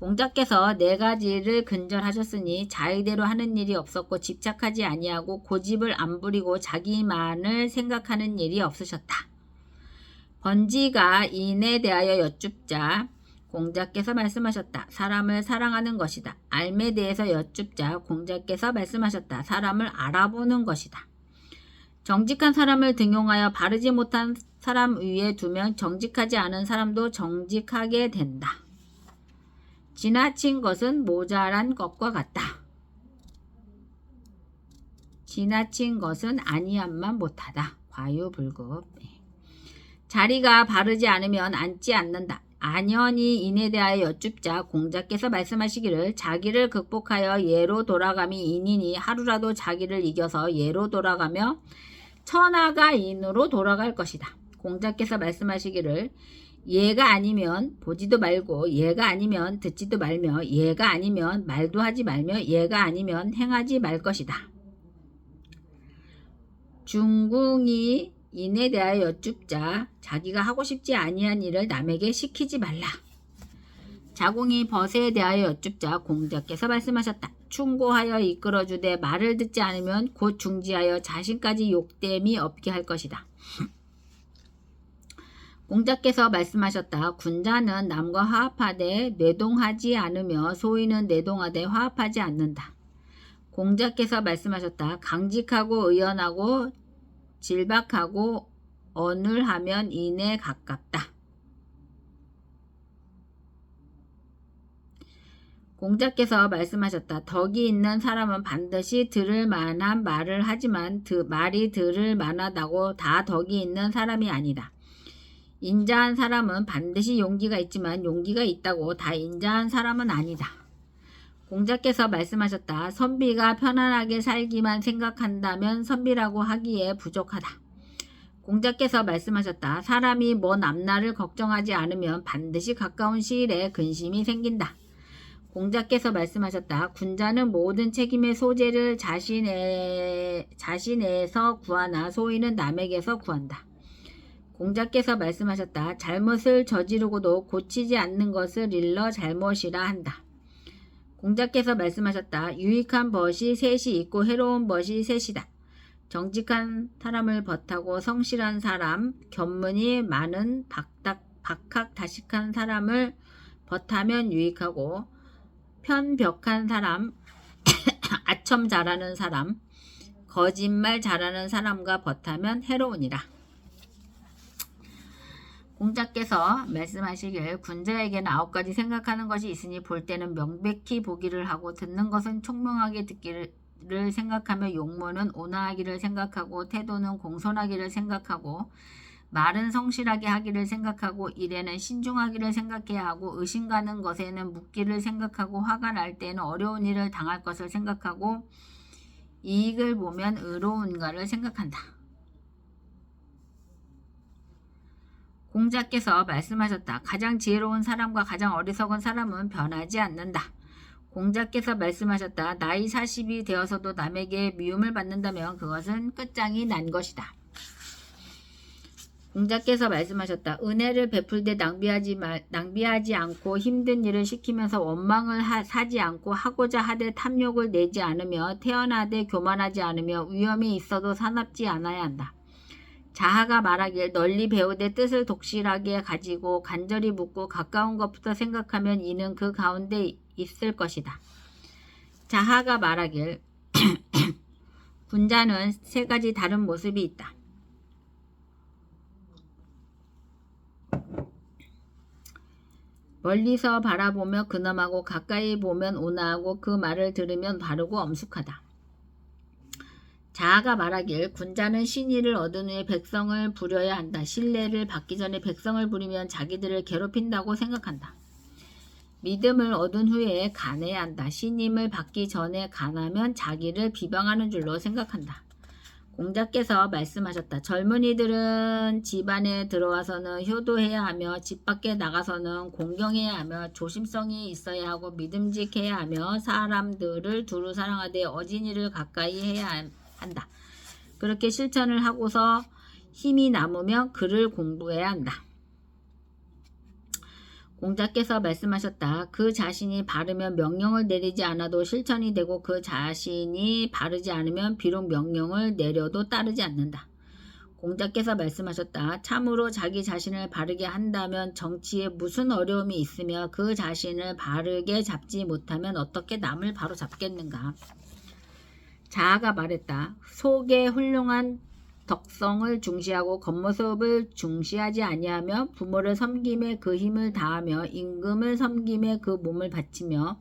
공자께서 네 가지를 근절하셨으니 자의대로 하는 일이 없었고 집착하지 아니하고 고집을 안 부리고 자기만을 생각하는 일이 없으셨다. 번지가 인에 대하여 여쭙자 공자께서 말씀하셨다. 사람을 사랑하는 것이다. 알에 대해서 여쭙자. 공자께서 말씀하셨다. 사람을 알아보는 것이다. 정직한 사람을 등용하여 바르지 못한 사람 위에 두면 정직하지 않은 사람도 정직하게 된다. 지나친 것은 모자란 것과 같다. 지나친 것은 아니함만 못하다. 과유불급. 자리가 바르지 않으면 앉지 않는다. 안연히 인에 대하여 여쭙자. 공자께서 말씀하시기를 자기를 극복하여 예로 돌아감이 인이니 하루라도 자기를 이겨서 예로 돌아가며 천하가 인으로 돌아갈 것이다. 공자께서 말씀하시기를 얘가 아니면 보지도 말고 얘가 아니면 듣지도 말며 얘가 아니면 말도 하지 말며 얘가 아니면 행하지 말 것이다. 중궁이 인에 대하여 여쭙자. 자기가 하고 싶지 아니한 일을 남에게 시키지 말라. 자궁이 벗에 대하여 여쭙자. 공자께서 말씀하셨다. 충고하여 이끌어주되 말을 듣지 않으면 곧 중지하여 자신까지 욕됨이 없게 할 것이다. 공자께서 말씀하셨다. 군자는 남과 화합하되 내동하지 않으며 소인은 내동하되 화합하지 않는다. 공자께서 말씀하셨다. 강직하고 의연하고 질박하고 언을하면 인에 가깝다. 공자께서 말씀하셨다. 덕이 있는 사람은 반드시 들을 만한 말을 하지만 말이 들을 만하다고 다 덕이 있는 사람이 아니다. 인자한 사람은 반드시 용기가 있지만 용기가 있다고 다 인자한 사람은 아니다. 공자께서 말씀하셨다. 선비가 편안하게 살기만 생각한다면 선비라고 하기에 부족하다. 공자께서 말씀하셨다. 사람이 먼 앞날을 걱정하지 않으면 반드시 가까운 시일에 근심이 생긴다. 공자께서 말씀하셨다. 군자는 모든 책임의 소재를 자신에서 구하나 소인은 남에게서 구한다. 공자께서 말씀하셨다. 잘못을 저지르고도 고치지 않는 것을 일러 잘못이라 한다. 공자께서 말씀하셨다. 유익한 벗이 셋이 있고 해로운 벗이 셋이다. 정직한 사람을 벗하고 성실한 사람, 견문이 많은 박학다식한 사람을 벗하면 유익하고 편벽한 사람, 아첨 잘하는 사람, 거짓말 잘하는 사람과 벗하면 해로우니라. 공자께서 말씀하시길 군자에게는 9가지 생각하는 것이 있으니 볼 때는 명백히 보기를 하고 듣는 것은 총명하게 듣기를 생각하며 용모는 온화하기를 생각하고 태도는 공손하기를 생각하고 말은 성실하게 하기를 생각하고 일에는 신중하기를 생각해야 하고 의심가는 것에는 묻기를 생각하고 화가 날 때는 어려운 일을 당할 것을 생각하고 이익을 보면 의로운가를 생각한다. 공자께서 말씀하셨다. 가장 지혜로운 사람과 가장 어리석은 사람은 변하지 않는다. 공자께서 말씀하셨다. 나이 40이 되어서도 남에게 미움을 받는다면 그것은 끝장이 난 것이다. 공자께서 말씀하셨다. 은혜를 베풀 때 낭비하지 않고 힘든 일을 시키면서 원망을 사지 않고 하고자 하되 탐욕을 내지 않으며 태어나되 교만하지 않으며 위험이 있어도 사납지 않아야 한다. 자하가 말하길 널리 배우되 뜻을 독실하게 가지고 간절히 묻고 가까운 것부터 생각하면 이는 그 가운데 있을 것이다. 자하가 말하길 군자는 3가지 다른 모습이 있다. 멀리서 바라보며 근엄하고 가까이 보면 온화하고 그 말을 들으면 바르고 엄숙하다. 자아가 말하길 군자는 신의를 얻은 후에 백성을 부려야 한다. 신뢰를 받기 전에 백성을 부리면 자기들을 괴롭힌다고 생각한다. 믿음을 얻은 후에 간해야 한다. 신임을 받기 전에 간하면 자기를 비방하는 줄로 생각한다. 공자께서 말씀하셨다. 젊은이들은 집 안에 들어와서는 효도해야 하며 집 밖에 나가서는 공경해야 하며 조심성이 있어야 하고 믿음직해야 하며 사람들을 두루 사랑하되 어진이를 가까이 해야 한다. 그렇게 실천을 하고서 힘이 남으면 글을 공부해야 한다. 공자께서 말씀하셨다. 그 자신이 바르면 명령을 내리지 않아도 실천이 되고 그 자신이 바르지 않으면 비록 명령을 내려도 따르지 않는다. 공자께서 말씀하셨다. 참으로 자기 자신을 바르게 한다면 정치에 무슨 어려움이 있으며 그 자신을 바르게 잡지 못하면 어떻게 남을 바로 잡겠는가. 자아가 말했다. 속의 훌륭한 덕성을 중시하고 겉모습을 중시하지 아니하며 부모를 섬김에 그 힘을 다하며 임금을 섬김에 그 몸을 바치며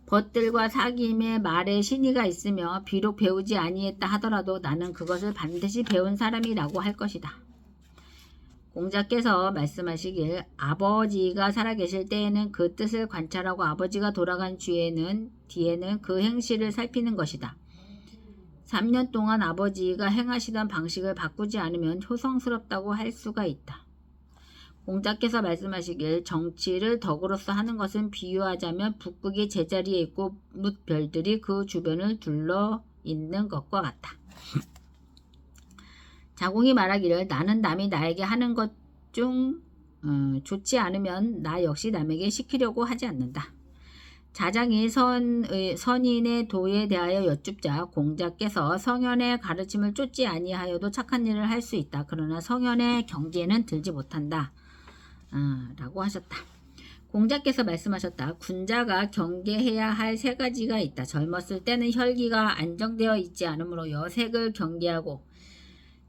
벗들과 사귐에 말에 신의가 있으며 비록 배우지 아니했다 하더라도 나는 그것을 반드시 배운 사람이라고 할 것이다. 공자께서 말씀하시길 아버지가 살아계실 때에는 그 뜻을 관찰하고 아버지가 돌아간 뒤에는 그 행실을 살피는 것이다. 3년 동안 아버지가 행하시던 방식을 바꾸지 않으면 효성스럽다고 할 수가 있다. 공자께서 말씀하시길 정치를 덕으로서 하는 것은 비유하자면 북극이 제자리에 있고 뭇별들이 그 주변을 둘러 있는 것과 같다. 자공이 말하기를 나는 남이 나에게 하는 것 중 좋지 않으면 나 역시 남에게 시키려고 하지 않는다. 자장이 선인의 도에 대하여 여쭙자 공자께서 성현의 가르침을 쫓지 아니하여도 착한 일을 할 수 있다. 그러나 성현의 경계에는 들지 못한다. 라고 하셨다. 공자께서 말씀하셨다. 군자가 경계해야 할 3가지가 있다. 젊었을 때는 혈기가 안정되어 있지 않으므로 여색을 경계하고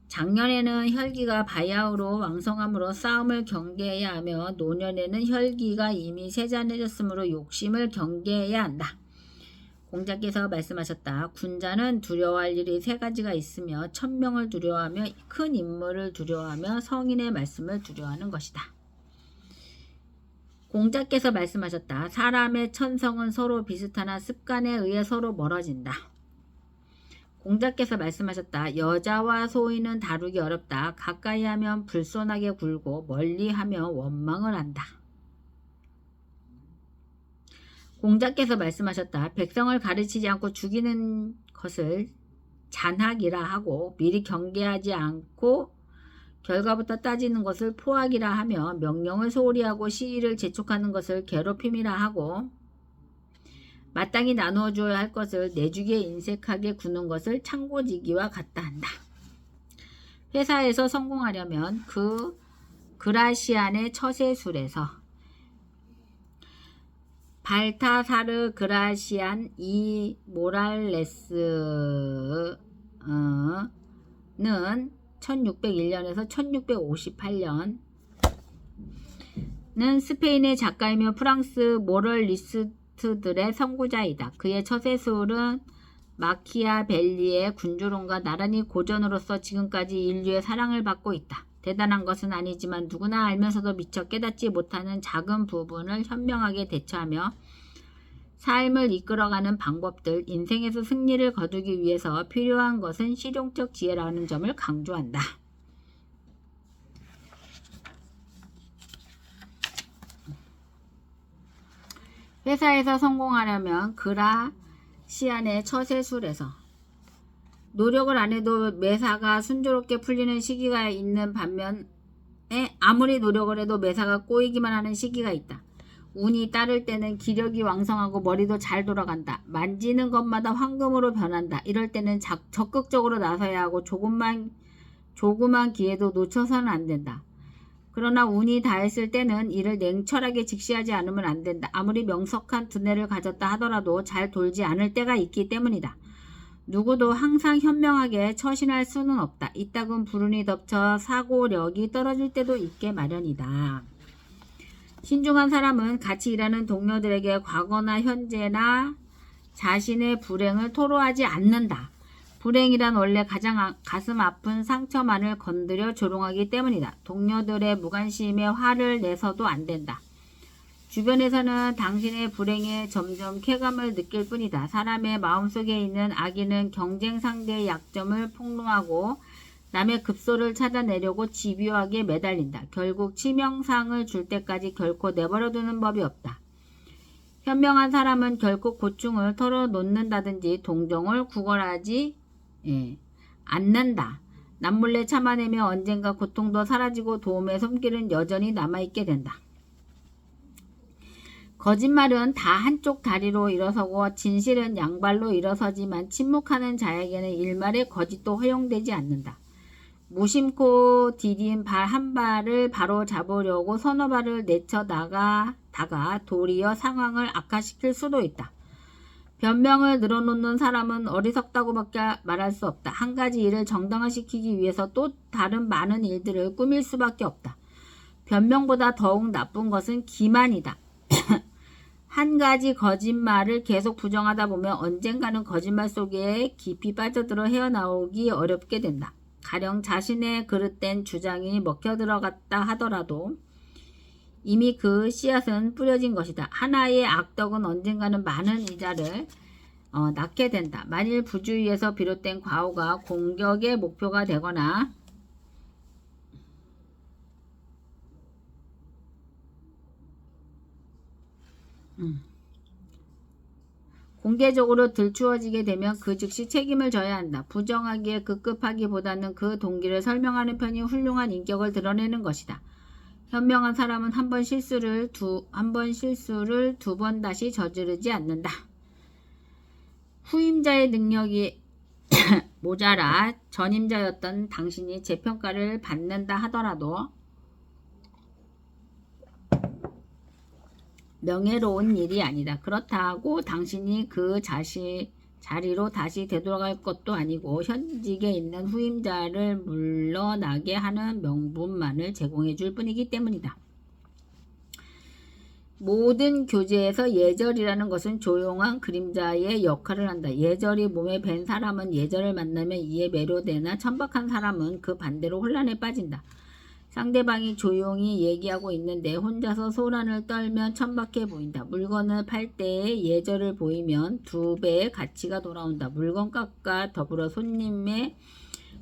장년에는 혈기가 바야흐로 왕성함으로 싸움을 경계해야 하며 노년에는 혈기가 이미 세잔해졌으므로 욕심을 경계해야 한다. 공자께서 말씀하셨다. 군자는 두려워할 일이 3가지가 있으며 천명을 두려워하며 큰 인물을 두려워하며 성인의 말씀을 두려워하는 것이다. 공자께서 말씀하셨다. 사람의 천성은 서로 비슷하나 습관에 의해 서로 멀어진다. 공자께서 말씀하셨다. 여자와 소인은 다루기 어렵다. 가까이 하면 불손하게 굴고 멀리 하면 원망을 한다. 공자께서 말씀하셨다. 백성을 가르치지 않고 죽이는 것을 잔학이라 하고 미리 경계하지 않고 결과부터 따지는 것을 포학이라 하며 명령을 소홀히 하고 시의를 재촉하는 것을 괴롭힘이라 하고 마땅히 나누어 주어야 할 것을 내주기에 인색하게 구는 것을 창고지기와 같다 한다. 회사에서 성공하려면 그라시안의 처세술에서 발타사르 그라시안 이 모랄레스는 1601년에서 1658년은 스페인의 작가이며 프랑스 모럴리스트들의 선구자이다. 그의 처세술은 마키아벨리의 군주론과 나란히 고전으로서 지금까지 인류의 사랑을 받고 있다. 대단한 것은 아니지만 누구나 알면서도 미처 깨닫지 못하는 작은 부분을 현명하게 대처하며 삶을 이끌어가는 방법들, 인생에서 승리를 거두기 위해서 필요한 것은 실용적 지혜라는 점을 강조한다. 회사에서 성공하려면 그라시안의 처세술에서 노력을 안 해도 매사가 순조롭게 풀리는 시기가 있는 반면에 아무리 노력을 해도 매사가 꼬이기만 하는 시기가 있다. 운이 따를 때는 기력이 왕성하고 머리도 잘 돌아간다. 만지는 것마다 황금으로 변한다. 이럴 때는 적극적으로 나서야 하고 조그만 기회도 놓쳐서는 안 된다. 그러나 운이 다했을 때는 이를 냉철하게 직시하지 않으면 안 된다. 아무리 명석한 두뇌를 가졌다 하더라도 잘 돌지 않을 때가 있기 때문이다. 누구도 항상 현명하게 처신할 수는 없다. 이따금 불운이 덮쳐 사고력이 떨어질 때도 있게 마련이다. 신중한 사람은 같이 일하는 동료들에게 과거나 현재나 자신의 불행을 토로하지 않는다. 불행이란 원래 가장 가슴 아픈 상처만을 건드려 조롱하기 때문이다. 동료들의 무관심에 화를 내서도 안 된다. 주변에서는 당신의 불행에 점점 쾌감을 느낄 뿐이다. 사람의 마음속에 있는 악인은 경쟁 상대의 약점을 폭로하고 남의 급소를 찾아내려고 집요하게 매달린다. 결국 치명상을 줄 때까지 결코 내버려두는 법이 없다. 현명한 사람은 결코 고충을 털어놓는다든지 동정을 구걸하지 않는다. 남몰래 참아내며 언젠가 고통도 사라지고 도움의 손길은 여전히 남아있게 된다. 거짓말은 다 한쪽 다리로 일어서고 진실은 양발로 일어서지만 침묵하는 자에게는 일말의 거짓도 허용되지 않는다. 무심코 디딘 발 한 발을 바로 잡으려고 서너 발을 내쳐 나가다가 도리어 상황을 악화시킬 수도 있다. 변명을 늘어놓는 사람은 어리석다고밖에 말할 수 없다. 한 가지 일을 정당화시키기 위해서 또 다른 많은 일들을 꾸밀 수밖에 없다. 변명보다 더욱 나쁜 것은 기만이다. 한 가지 거짓말을 계속 부정하다 보면 언젠가는 거짓말 속에 깊이 빠져들어 헤어나오기 어렵게 된다. 가령 자신의 그릇된 주장이 먹혀들어갔다 하더라도 이미 그 씨앗은 뿌려진 것이다. 하나의 악덕은 언젠가는 많은 이자를 낳게 된다. 만일 부주의에서 비롯된 과오가 공격의 목표가 되거나 공개적으로 들추어지게 되면 그 즉시 책임을 져야 한다. 부정하기에 급급하기보다는 그 동기를 설명하는 편이 훌륭한 인격을 드러내는 것이다. 현명한 사람은 한 번 실수를 두 번 다시 저지르지 않는다. 후임자의 능력이 모자라 전임자였던 당신이 재평가를 받는다 하더라도 명예로운 일이 아니다. 그렇다고 당신이 그 자리로 다시 되돌아갈 것도 아니고 현직에 있는 후임자를 물러나게 하는 명분만을 제공해 줄 뿐이기 때문이다. 모든 교재에서 예절이라는 것은 조용한 그림자의 역할을 한다. 예절이 몸에 밴 사람은 예절을 만나면 이에 매료되나 천박한 사람은 그 반대로 혼란에 빠진다. 상대방이 조용히 얘기하고 있는데 혼자서 소란을 떨면 천박해 보인다. 물건을 팔 때에 예절을 보이면 2배의 가치가 돌아온다. 물건값과 더불어 손님의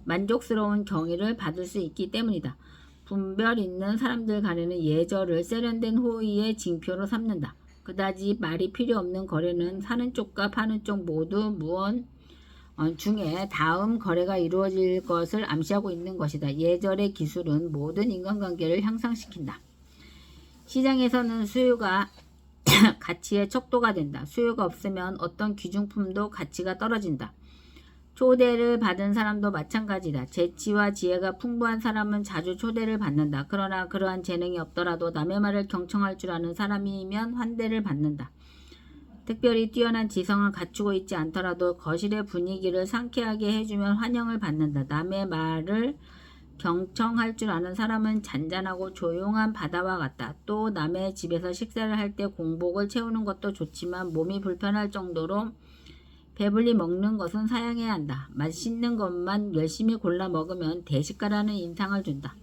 만족스러운 경의를 받을 수 있기 때문이다. 분별 있는 사람들 간에는 예절을 세련된 호의의 징표로 삼는다. 그다지 말이 필요 없는 거래는 사는 쪽과 파는 쪽 모두 무언 중에 다음 거래가 이루어질 것을 암시하고 있는 것이다. 예절의 기술은 모든 인간관계를 향상시킨다. 시장에서는 수요가 가치의 척도가 된다. 수요가 없으면 어떤 귀중품도 가치가 떨어진다. 초대를 받은 사람도 마찬가지다. 재치와 지혜가 풍부한 사람은 자주 초대를 받는다. 그러나 그러한 재능이 없더라도 남의 말을 경청할 줄 아는 사람이면 환대를 받는다. 특별히 뛰어난 지성을 갖추고 있지 않더라도 거실의 분위기를 상쾌하게 해주면 환영을 받는다. 남의 말을 경청할 줄 아는 사람은 잔잔하고 조용한 바다와 같다. 또 남의 집에서 식사를 할 때 공복을 채우는 것도 좋지만 몸이 불편할 정도로 배불리 먹는 것은 사양해야 한다. 맛있는 것만 열심히 골라 먹으면 대식가라는 인상을 준다.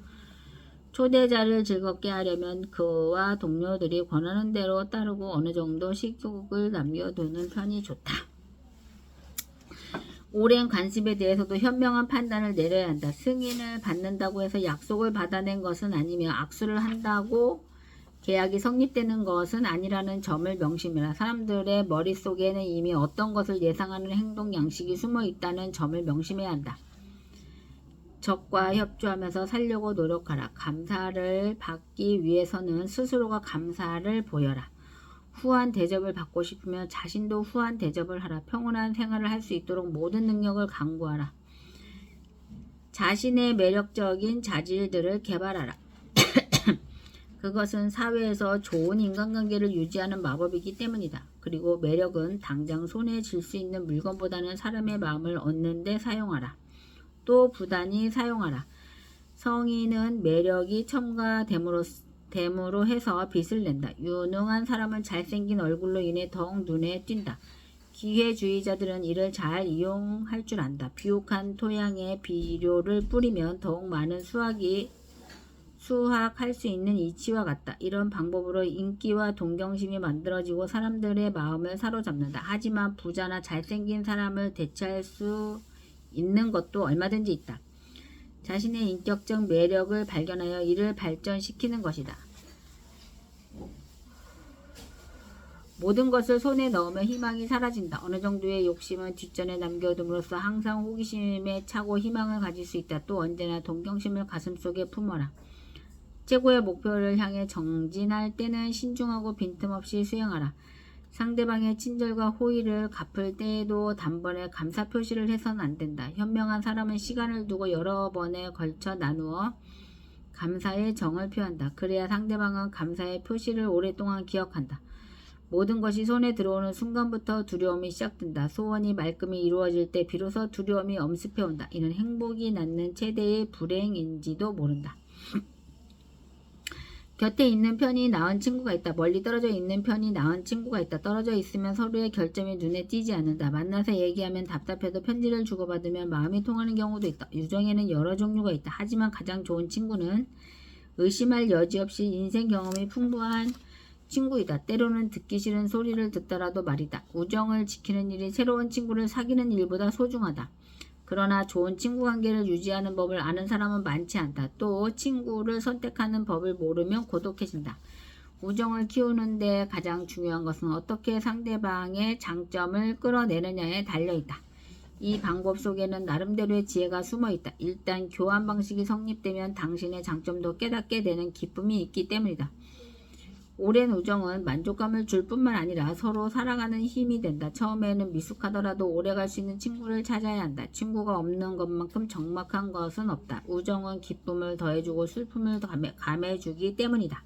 초대자를 즐겁게 하려면 그와 동료들이 권하는 대로 따르고 어느 정도 식욕을 남겨두는 편이 좋다. 오랜 관습에 대해서도 현명한 판단을 내려야 한다. 승인을 받는다고 해서 약속을 받아낸 것은 아니며 악수를 한다고 계약이 성립되는 것은 아니라는 점을 명심해라. 사람들의 머릿속에는 이미 어떤 것을 예상하는 행동 양식이 숨어 있다는 점을 명심해야 한다. 적과 협조하면서 살려고 노력하라. 감사를 받기 위해서는 스스로가 감사를 보여라. 후한 대접을 받고 싶으면 자신도 후한 대접을 하라. 평온한 생활을 할 수 있도록 모든 능력을 강구하라. 자신의 매력적인 자질들을 개발하라. 그것은 사회에서 좋은 인간관계를 유지하는 마법이기 때문이다. 그리고 매력은 당장 손에 쥘 수 있는 물건보다는 사람의 마음을 얻는 데 사용하라. 또 부단히 사용하라. 성인은 매력이 첨가됨으로 해서 빛을 낸다. 유능한 사람은 잘생긴 얼굴로 인해 더욱 눈에 띈다. 기회주의자들은 이를 잘 이용할 줄 안다. 비옥한 토양에 비료를 뿌리면 더욱 많은 수확할 수 있는 이치와 같다. 이런 방법으로 인기와 동경심이 만들어지고 사람들의 마음을 사로잡는다. 하지만 부자나 잘생긴 사람을 대체할 수 있는 것도 얼마든지 있다. 자신의 인격적 매력을 발견하여 이를 발전시키는 것이다. 모든 것을 손에 넣으면 희망이 사라진다. 어느 정도의 욕심은 뒷전에 남겨둠으로써 항상 호기심에 차고 희망을 가질 수 있다. 또 언제나 동경심을 가슴속에 품어라. 최고의 목표를 향해 정진할 때는 신중하고 빈틈없이 수행하라. 상대방의 친절과 호의를 갚을 때에도 단번에 감사 표시를 해서는 안 된다. 현명한 사람은 시간을 두고 여러 번에 걸쳐 나누어 감사의 정을 표한다. 그래야 상대방은 감사의 표시를 오랫동안 기억한다. 모든 것이 손에 들어오는 순간부터 두려움이 시작된다. 소원이 말끔히 이루어질 때 비로소 두려움이 엄습해온다. 이는 행복이 낳는 최대의 불행인지도 모른다. 곁에 있는 편이 나은 친구가 있다. 멀리 떨어져 있는 편이 나은 친구가 있다. 떨어져 있으면 서로의 결점이 눈에 띄지 않는다. 만나서 얘기하면 답답해도 편지를 주고받으면 마음이 통하는 경우도 있다. 유정에는 여러 종류가 있다. 하지만 가장 좋은 친구는 의심할 여지 없이 인생 경험이 풍부한 친구이다. 때로는 듣기 싫은 소리를 듣더라도 말이다. 우정을 지키는 일이 새로운 친구를 사귀는 일보다 소중하다. 그러나 좋은 친구 관계를 유지하는 법을 아는 사람은 많지 않다. 또 친구를 선택하는 법을 모르면 고독해진다. 우정을 키우는데 가장 중요한 것은 어떻게 상대방의 장점을 끌어내느냐에 달려있다. 이 방법 속에는 나름대로의 지혜가 숨어있다. 일단 교환 방식이 성립되면 당신의 장점도 깨닫게 되는 기쁨이 있기 때문이다. 오랜 우정은 만족감을 줄 뿐만 아니라 서로 살아가는 힘이 된다. 처음에는 미숙하더라도 오래갈 수 있는 친구를 찾아야 한다. 친구가 없는 것만큼 적막한 것은 없다. 우정은 기쁨을 더해주고 슬픔을 감해주기 때문이다.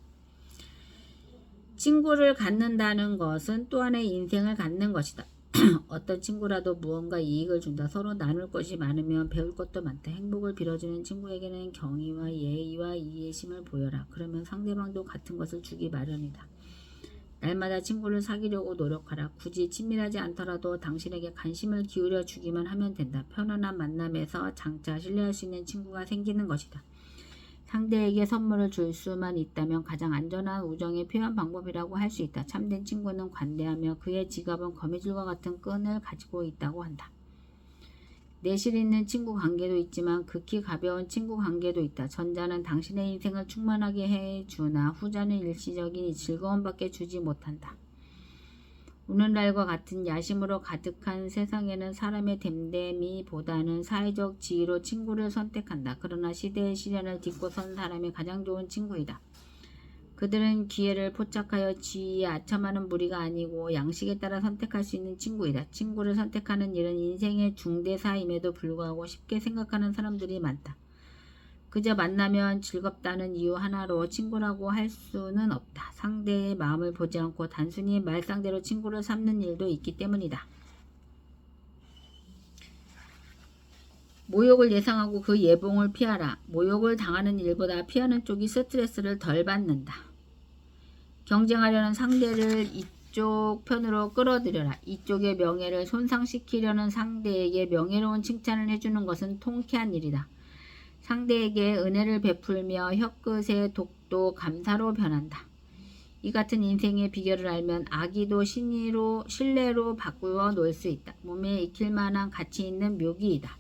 친구를 갖는다는 것은 또 하나의 인생을 갖는 것이다. 어떤 친구라도 무언가 이익을 준다. 서로 나눌 것이 많으면 배울 것도 많다. 행복을 빌어주는 친구에게는 경의와 예의와 이해심을 보여라. 그러면 상대방도 같은 것을 주기 마련이다. 날마다 친구를 사귀려고 노력하라. 굳이 친밀하지 않더라도 당신에게 관심을 기울여 주기만 하면 된다. 편안한 만남에서 장차 신뢰할 수 있는 친구가 생기는 것이다. 상대에게 선물을 줄 수만 있다면 가장 안전한 우정의 표현 방법이라고 할 수 있다. 참된 친구는 관대하며 그의 지갑은 거미줄과 같은 끈을 가지고 있다고 한다. 내실 있는 친구 관계도 있지만 극히 가벼운 친구 관계도 있다. 전자는 당신의 인생을 충만하게 해주나 후자는 일시적인 즐거움밖에 주지 못한다. 오늘날과 같은 야심으로 가득한 세상에는 사람의 됨됨이보다는 사회적 지위로 친구를 선택한다. 그러나 시대의 시련을 딛고 선 사람이 가장 좋은 친구이다. 그들은 기회를 포착하여 지위에 아첨하는 무리가 아니고 양식에 따라 선택할 수 있는 친구이다. 친구를 선택하는 일은 인생의 중대사임에도 불구하고 쉽게 생각하는 사람들이 많다. 그저 만나면 즐겁다는 이유 하나로 친구라고 할 수는 없다. 상대의 마음을 보지 않고 단순히 말상대로 친구를 삼는 일도 있기 때문이다. 모욕을 예상하고 그 예봉을 피하라. 모욕을 당하는 일보다 피하는 쪽이 스트레스를 덜 받는다. 경쟁하려는 상대를 이쪽 편으로 끌어들여라. 이쪽의 명예를 손상시키려는 상대에게 명예로운 칭찬을 해주는 것은 통쾌한 일이다. 상대에게 은혜를 베풀며 혀끝의 독도 감사로 변한다. 이 같은 인생의 비결을 알면 아기도 신뢰로 바꾸어 놓을 수 있다. 몸에 익힐 만한 가치 있는 묘기이다.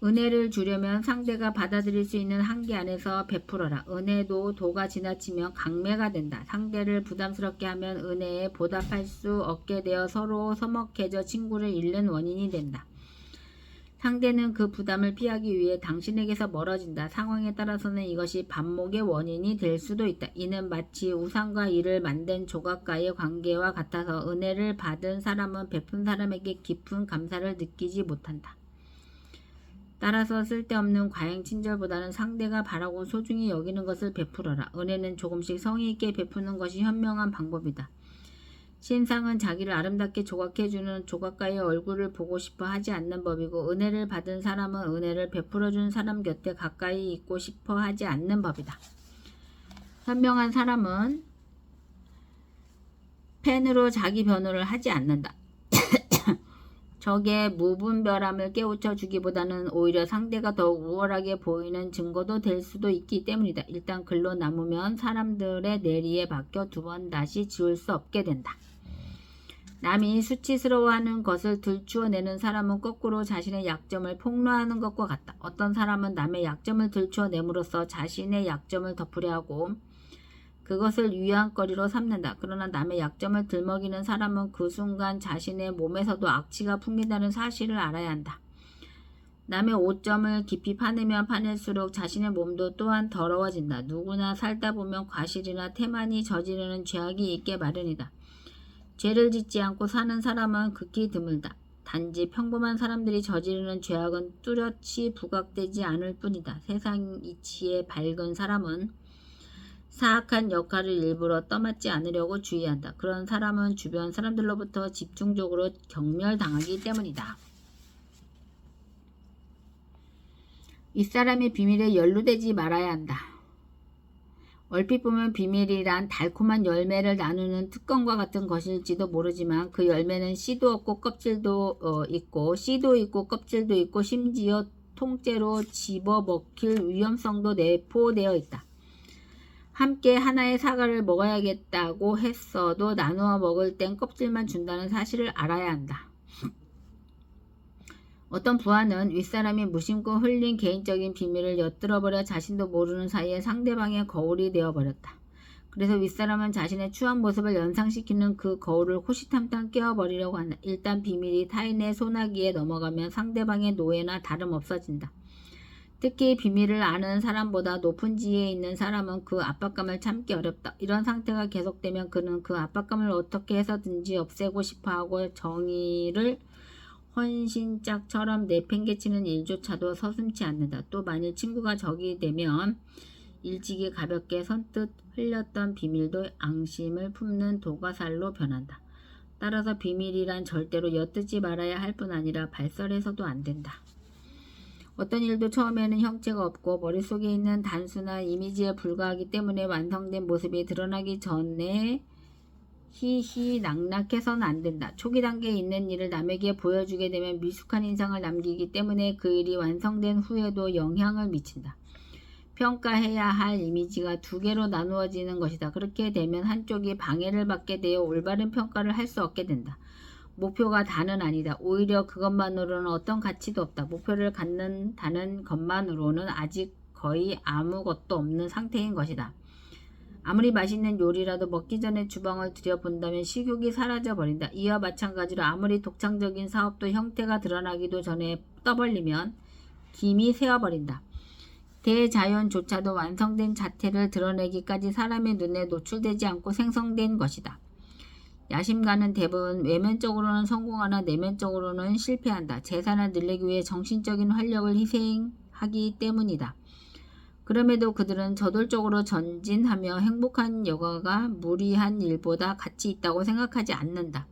은혜를 주려면 상대가 받아들일 수 있는 한계 안에서 베풀어라. 은혜도 도가 지나치면 강매가 된다. 상대를 부담스럽게 하면 은혜에 보답할 수 없게 되어 서로 서먹해져 친구를 잃는 원인이 된다. 상대는 그 부담을 피하기 위해 당신에게서 멀어진다. 상황에 따라서는 이것이 반목의 원인이 될 수도 있다. 이는 마치 우상과 이를 만든 조각가의 관계와 같아서 은혜를 받은 사람은 베푼 사람에게 깊은 감사를 느끼지 못한다. 따라서 쓸데없는 과잉 친절보다는 상대가 바라고 소중히 여기는 것을 베풀어라. 은혜는 조금씩 성의 있게 베푸는 것이 현명한 방법이다. 신상은 자기를 아름답게 조각해주는 조각가의 얼굴을 보고 싶어 하지 않는 법이고, 은혜를 받은 사람은 은혜를 베풀어준 사람 곁에 가까이 있고 싶어 하지 않는 법이다. 현명한 사람은 펜으로 자기 변호를 하지 않는다. 적의 무분별함을 깨우쳐 주기보다는 오히려 상대가 더욱 우월하게 보이는 증거도 될 수도 있기 때문이다. 일단 글로 남으면 사람들의 내리에 박혀 두 번 다시 지울 수 없게 된다. 남이 수치스러워하는 것을 들추어내는 사람은 거꾸로 자신의 약점을 폭로하는 것과 같다. 어떤 사람은 남의 약점을 들추어냄으로써 자신의 약점을 덮으려 하고 그것을 위안거리로 삼는다. 그러나 남의 약점을 들먹이는 사람은 그 순간 자신의 몸에서도 악취가 풍긴다는 사실을 알아야 한다. 남의 오점을 깊이 파내면 파낼수록 자신의 몸도 또한 더러워진다. 누구나 살다 보면 과실이나 태만이 저지르는 죄악이 있게 마련이다. 죄를 짓지 않고 사는 사람은 극히 드물다. 단지 평범한 사람들이 저지르는 죄악은 뚜렷이 부각되지 않을 뿐이다. 세상 이치에 밝은 사람은 사악한 역할을 일부러 떠맡지 않으려고 주의한다. 그런 사람은 주변 사람들로부터 집중적으로 경멸당하기 때문이다. 윗사람의 비밀에 연루되지 말아야 한다. 얼핏 보면 비밀이란 달콤한 열매를 나누는 특권과 같은 것일지도 모르지만 그 열매는 씨도 없고 껍질도 있고 씨도 있고 껍질도 있고 심지어 통째로 집어먹힐 위험성도 내포되어 있다. 함께 하나의 사과를 먹어야겠다고 했어도 나누어 먹을 땐 껍질만 준다는 사실을 알아야 한다. 어떤 부하는 윗사람이 무심코 흘린 개인적인 비밀을 엿들어버려 자신도 모르는 사이에 상대방의 거울이 되어버렸다. 그래서 윗사람은 자신의 추한 모습을 연상시키는 그 거울을 호시탐탐 깨어버리려고 한다. 일단 비밀이 타인의 소나기에 넘어가면 상대방의 노예나 다름없어진다. 특히 비밀을 아는 사람보다 높은 지위에 있는 사람은 그 압박감을 참기 어렵다. 이런 상태가 계속되면 그는 그 압박감을 어떻게 해서든지 없애고 싶어하고 정의를 헌신짝처럼 내팽개치는 일조차도 서슴지 않는다. 또 만일 친구가 적이 되면 일찍이 가볍게 선뜻 흘렸던 비밀도 앙심을 품는 도가살로 변한다. 따라서 비밀이란 절대로 엿듣지 말아야 할 뿐 아니라 발설해서도 안 된다. 어떤 일도 처음에는 형체가 없고 머릿속에 있는 단순한 이미지에 불과하기 때문에 완성된 모습이 드러나기 전에 희희낙낙해서는 안 된다. 초기 단계에 있는 일을 남에게 보여주게 되면 미숙한 인상을 남기기 때문에 그 일이 완성된 후에도 영향을 미친다. 평가해야 할 이미지가 두 개로 나누어지는 것이다. 그렇게 되면 한쪽이 방해를 받게 되어 올바른 평가를 할 수 없게 된다. 목표가 다는 아니다. 오히려 그것만으로는 어떤 가치도 없다. 목표를 갖는다는 것만으로는 아직 거의 아무것도 없는 상태인 것이다. 아무리 맛있는 요리라도 먹기 전에 주방을 들여본다면 식욕이 사라져버린다. 이와 마찬가지로 아무리 독창적인 사업도 형태가 드러나기도 전에 떠벌리면 김이 새어버린다. 대자연조차도 완성된 자태를 드러내기까지 사람의 눈에 노출되지 않고 생성된 것이다. 야심가는 대부분 외면적으로는 성공하나 내면적으로는 실패한다. 재산을 늘리기 위해 정신적인 활력을 희생하기 때문이다. 그럼에도 그들은 저돌적으로 전진하며 행복한 여가가 무리한 일보다 가치 있다고 생각하지 않는다.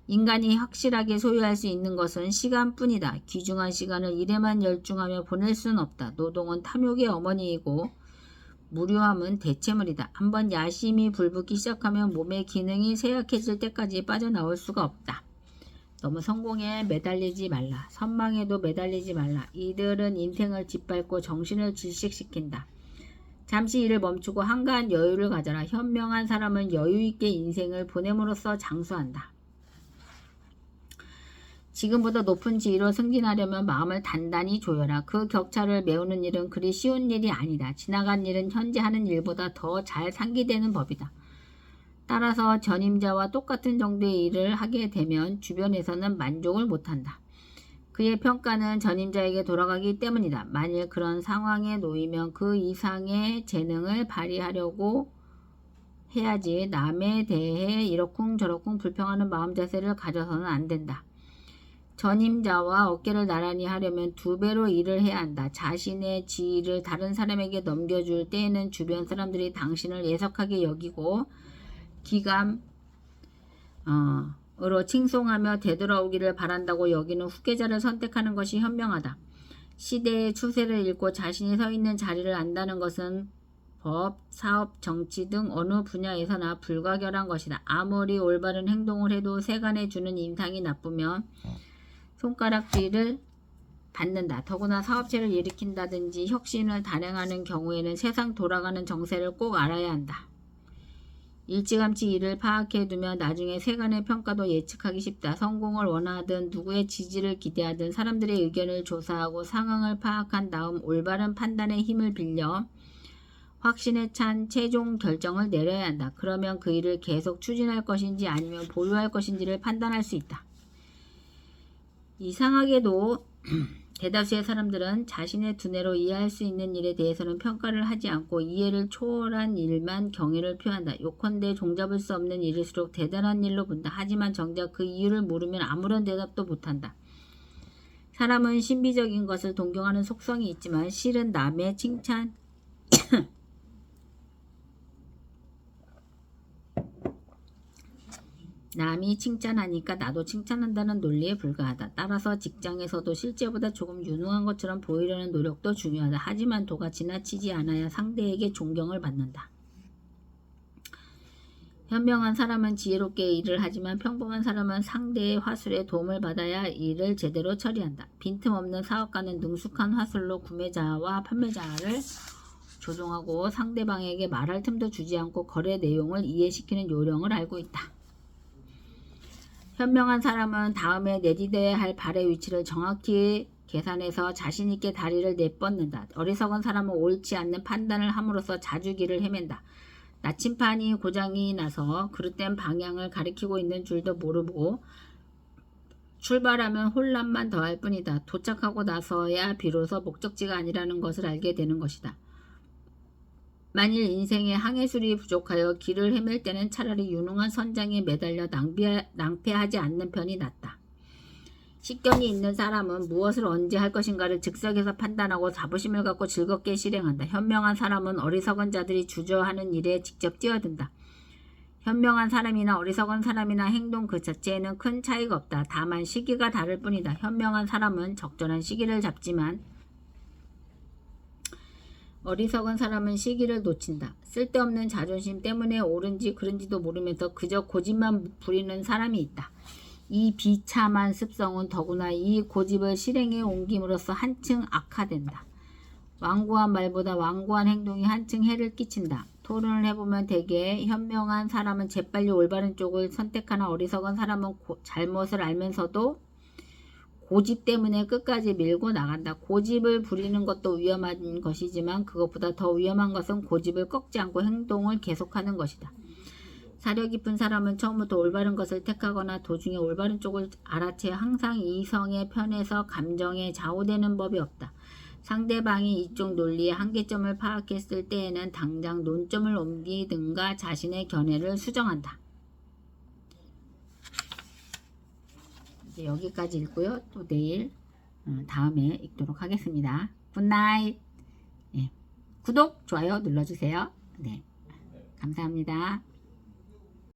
인간이 확실하게 소유할 수 있는 것은 시간뿐이다. 귀중한 시간을 일에만 열중하며 보낼 수는 없다. 노동은 탐욕의 어머니이고 무료함은 대체물이다. 한번 야심이 불붙기 시작하면 몸의 기능이 쇠약해질 때까지 빠져나올 수가 없다. 너무 성공에 매달리지 말라. 선망에도 매달리지 말라. 이들은 인생을 짓밟고 정신을 질식시킨다. 잠시 일을 멈추고 한가한 여유를 가져라. 현명한 사람은 여유있게 인생을 보냄으로써 장수한다. 지금보다 높은 지위로 승진하려면 마음을 단단히 조여라. 그 격차를 메우는 일은 그리 쉬운 일이 아니다. 지나간 일은 현재 하는 일보다 더 잘 상기되는 법이다. 따라서 전임자와 똑같은 정도의 일을 하게 되면 주변에서는 만족을 못한다. 그의 평가는 전임자에게 돌아가기 때문이다. 만일 그런 상황에 놓이면 그 이상의 재능을 발휘하려고 해야지 남에 대해 이러쿵저러쿵 불평하는 마음 자세를 가져서는 안 된다. 전임자와 어깨를 나란히 하려면 2배로 일을 해야 한다. 자신의 지위를 다른 사람에게 넘겨줄 때에는 주변 사람들이 당신을 예석하게 여기고 기감으로 칭송하며 되돌아오기를 바란다고 여기는 후계자를 선택하는 것이 현명하다. 시대의 추세를 읽고 자신이 서 있는 자리를 안다는 것은 법, 사업, 정치 등 어느 분야에서나 불가결한 것이다. 아무리 올바른 행동을 해도 세간에 주는 인상이 나쁘면 손가락질을 받는다. 더구나 사업체를 일으킨다든지 혁신을 단행하는 경우에는 세상 돌아가는 정세를 꼭 알아야 한다. 일찌감치 이를 파악해두면 나중에 세간의 평가도 예측하기 쉽다. 성공을 원하든 누구의 지지를 기대하든 사람들의 의견을 조사하고 상황을 파악한 다음 올바른 판단의 힘을 빌려 확신에 찬 최종 결정을 내려야 한다. 그러면 그 일을 계속 추진할 것인지 아니면 보류할 것인지를 판단할 수 있다. 이상하게도 대다수의 사람들은 자신의 두뇌로 이해할 수 있는 일에 대해서는 평가를 하지 않고 이해를 초월한 일만 경애를 표한다. 요컨대 종잡을 수 없는 일일수록 대단한 일로 본다. 하지만 정작 그 이유를 물으면 아무런 대답도 못한다. 사람은 신비적인 것을 동경하는 속성이 있지만 실은 남의 칭찬 남이 칭찬하니까 나도 칭찬한다는 논리에 불과하다. 따라서 직장에서도 실제보다 조금 유능한 것처럼 보이려는 노력도 중요하다. 하지만 도가 지나치지 않아야 상대에게 존경을 받는다. 현명한 사람은 지혜롭게 일을 하지만 평범한 사람은 상대의 화술에 도움을 받아야 일을 제대로 처리한다. 빈틈없는 사업가는 능숙한 화술로 구매자와 판매자를 조종하고 상대방에게 말할 틈도 주지 않고 거래 내용을 이해시키는 요령을 알고 있다. 현명한 사람은 다음에 내디뎌야 할 발의 위치를 정확히 계산해서 자신있게 다리를 내뻗는다. 어리석은 사람은 옳지 않는 판단을 함으로써 자주 길을 헤맨다. 나침판이 고장이 나서 그릇된 방향을 가리키고 있는 줄도 모르고 출발하면 혼란만 더할 뿐이다. 도착하고 나서야 비로소 목적지가 아니라는 것을 알게 되는 것이다. 만일 인생에 항해술이 부족하여 길을 헤맬 때는 차라리 유능한 선장에 매달려 낭패하지 않는 편이 낫다. 식견이 있는 사람은 무엇을 언제 할 것인가를 즉석에서 판단하고 자부심을 갖고 즐겁게 실행한다. 현명한 사람은 어리석은 자들이 주저하는 일에 직접 뛰어든다. 현명한 사람이나 어리석은 사람이나 행동 그 자체에는 큰 차이가 없다. 다만 시기가 다를 뿐이다. 현명한 사람은 적절한 시기를 잡지만 어리석은 사람은 시기를 놓친다. 쓸데없는 자존심 때문에 옳은지 그른지도 모르면서 그저 고집만 부리는 사람이 있다. 이 비참한 습성은 더구나 이 고집을 실행에 옮김으로써 한층 악화된다. 완고한 말보다 완고한 행동이 한층 해를 끼친다. 토론을 해보면 대개 현명한 사람은 재빨리 올바른 쪽을 선택하나 어리석은 사람은 잘못을 알면서도 고집 때문에 끝까지 밀고 나간다. 고집을 부리는 것도 위험한 것이지만 그것보다 더 위험한 것은 고집을 꺾지 않고 행동을 계속하는 것이다. 사려 깊은 사람은 처음부터 올바른 것을 택하거나 도중에 올바른 쪽을 알아채 항상 이성의 편에서 감정에 좌우되는 법이 없다. 상대방이 이쪽 논리의 한계점을 파악했을 때에는 당장 논점을 옮기든가 자신의 견해를 수정한다. 이제 여기까지 읽고요. 또 내일 다음에 읽도록 하겠습니다. 굿나잇. 네. 구독, 좋아요 눌러주세요. 네. 감사합니다.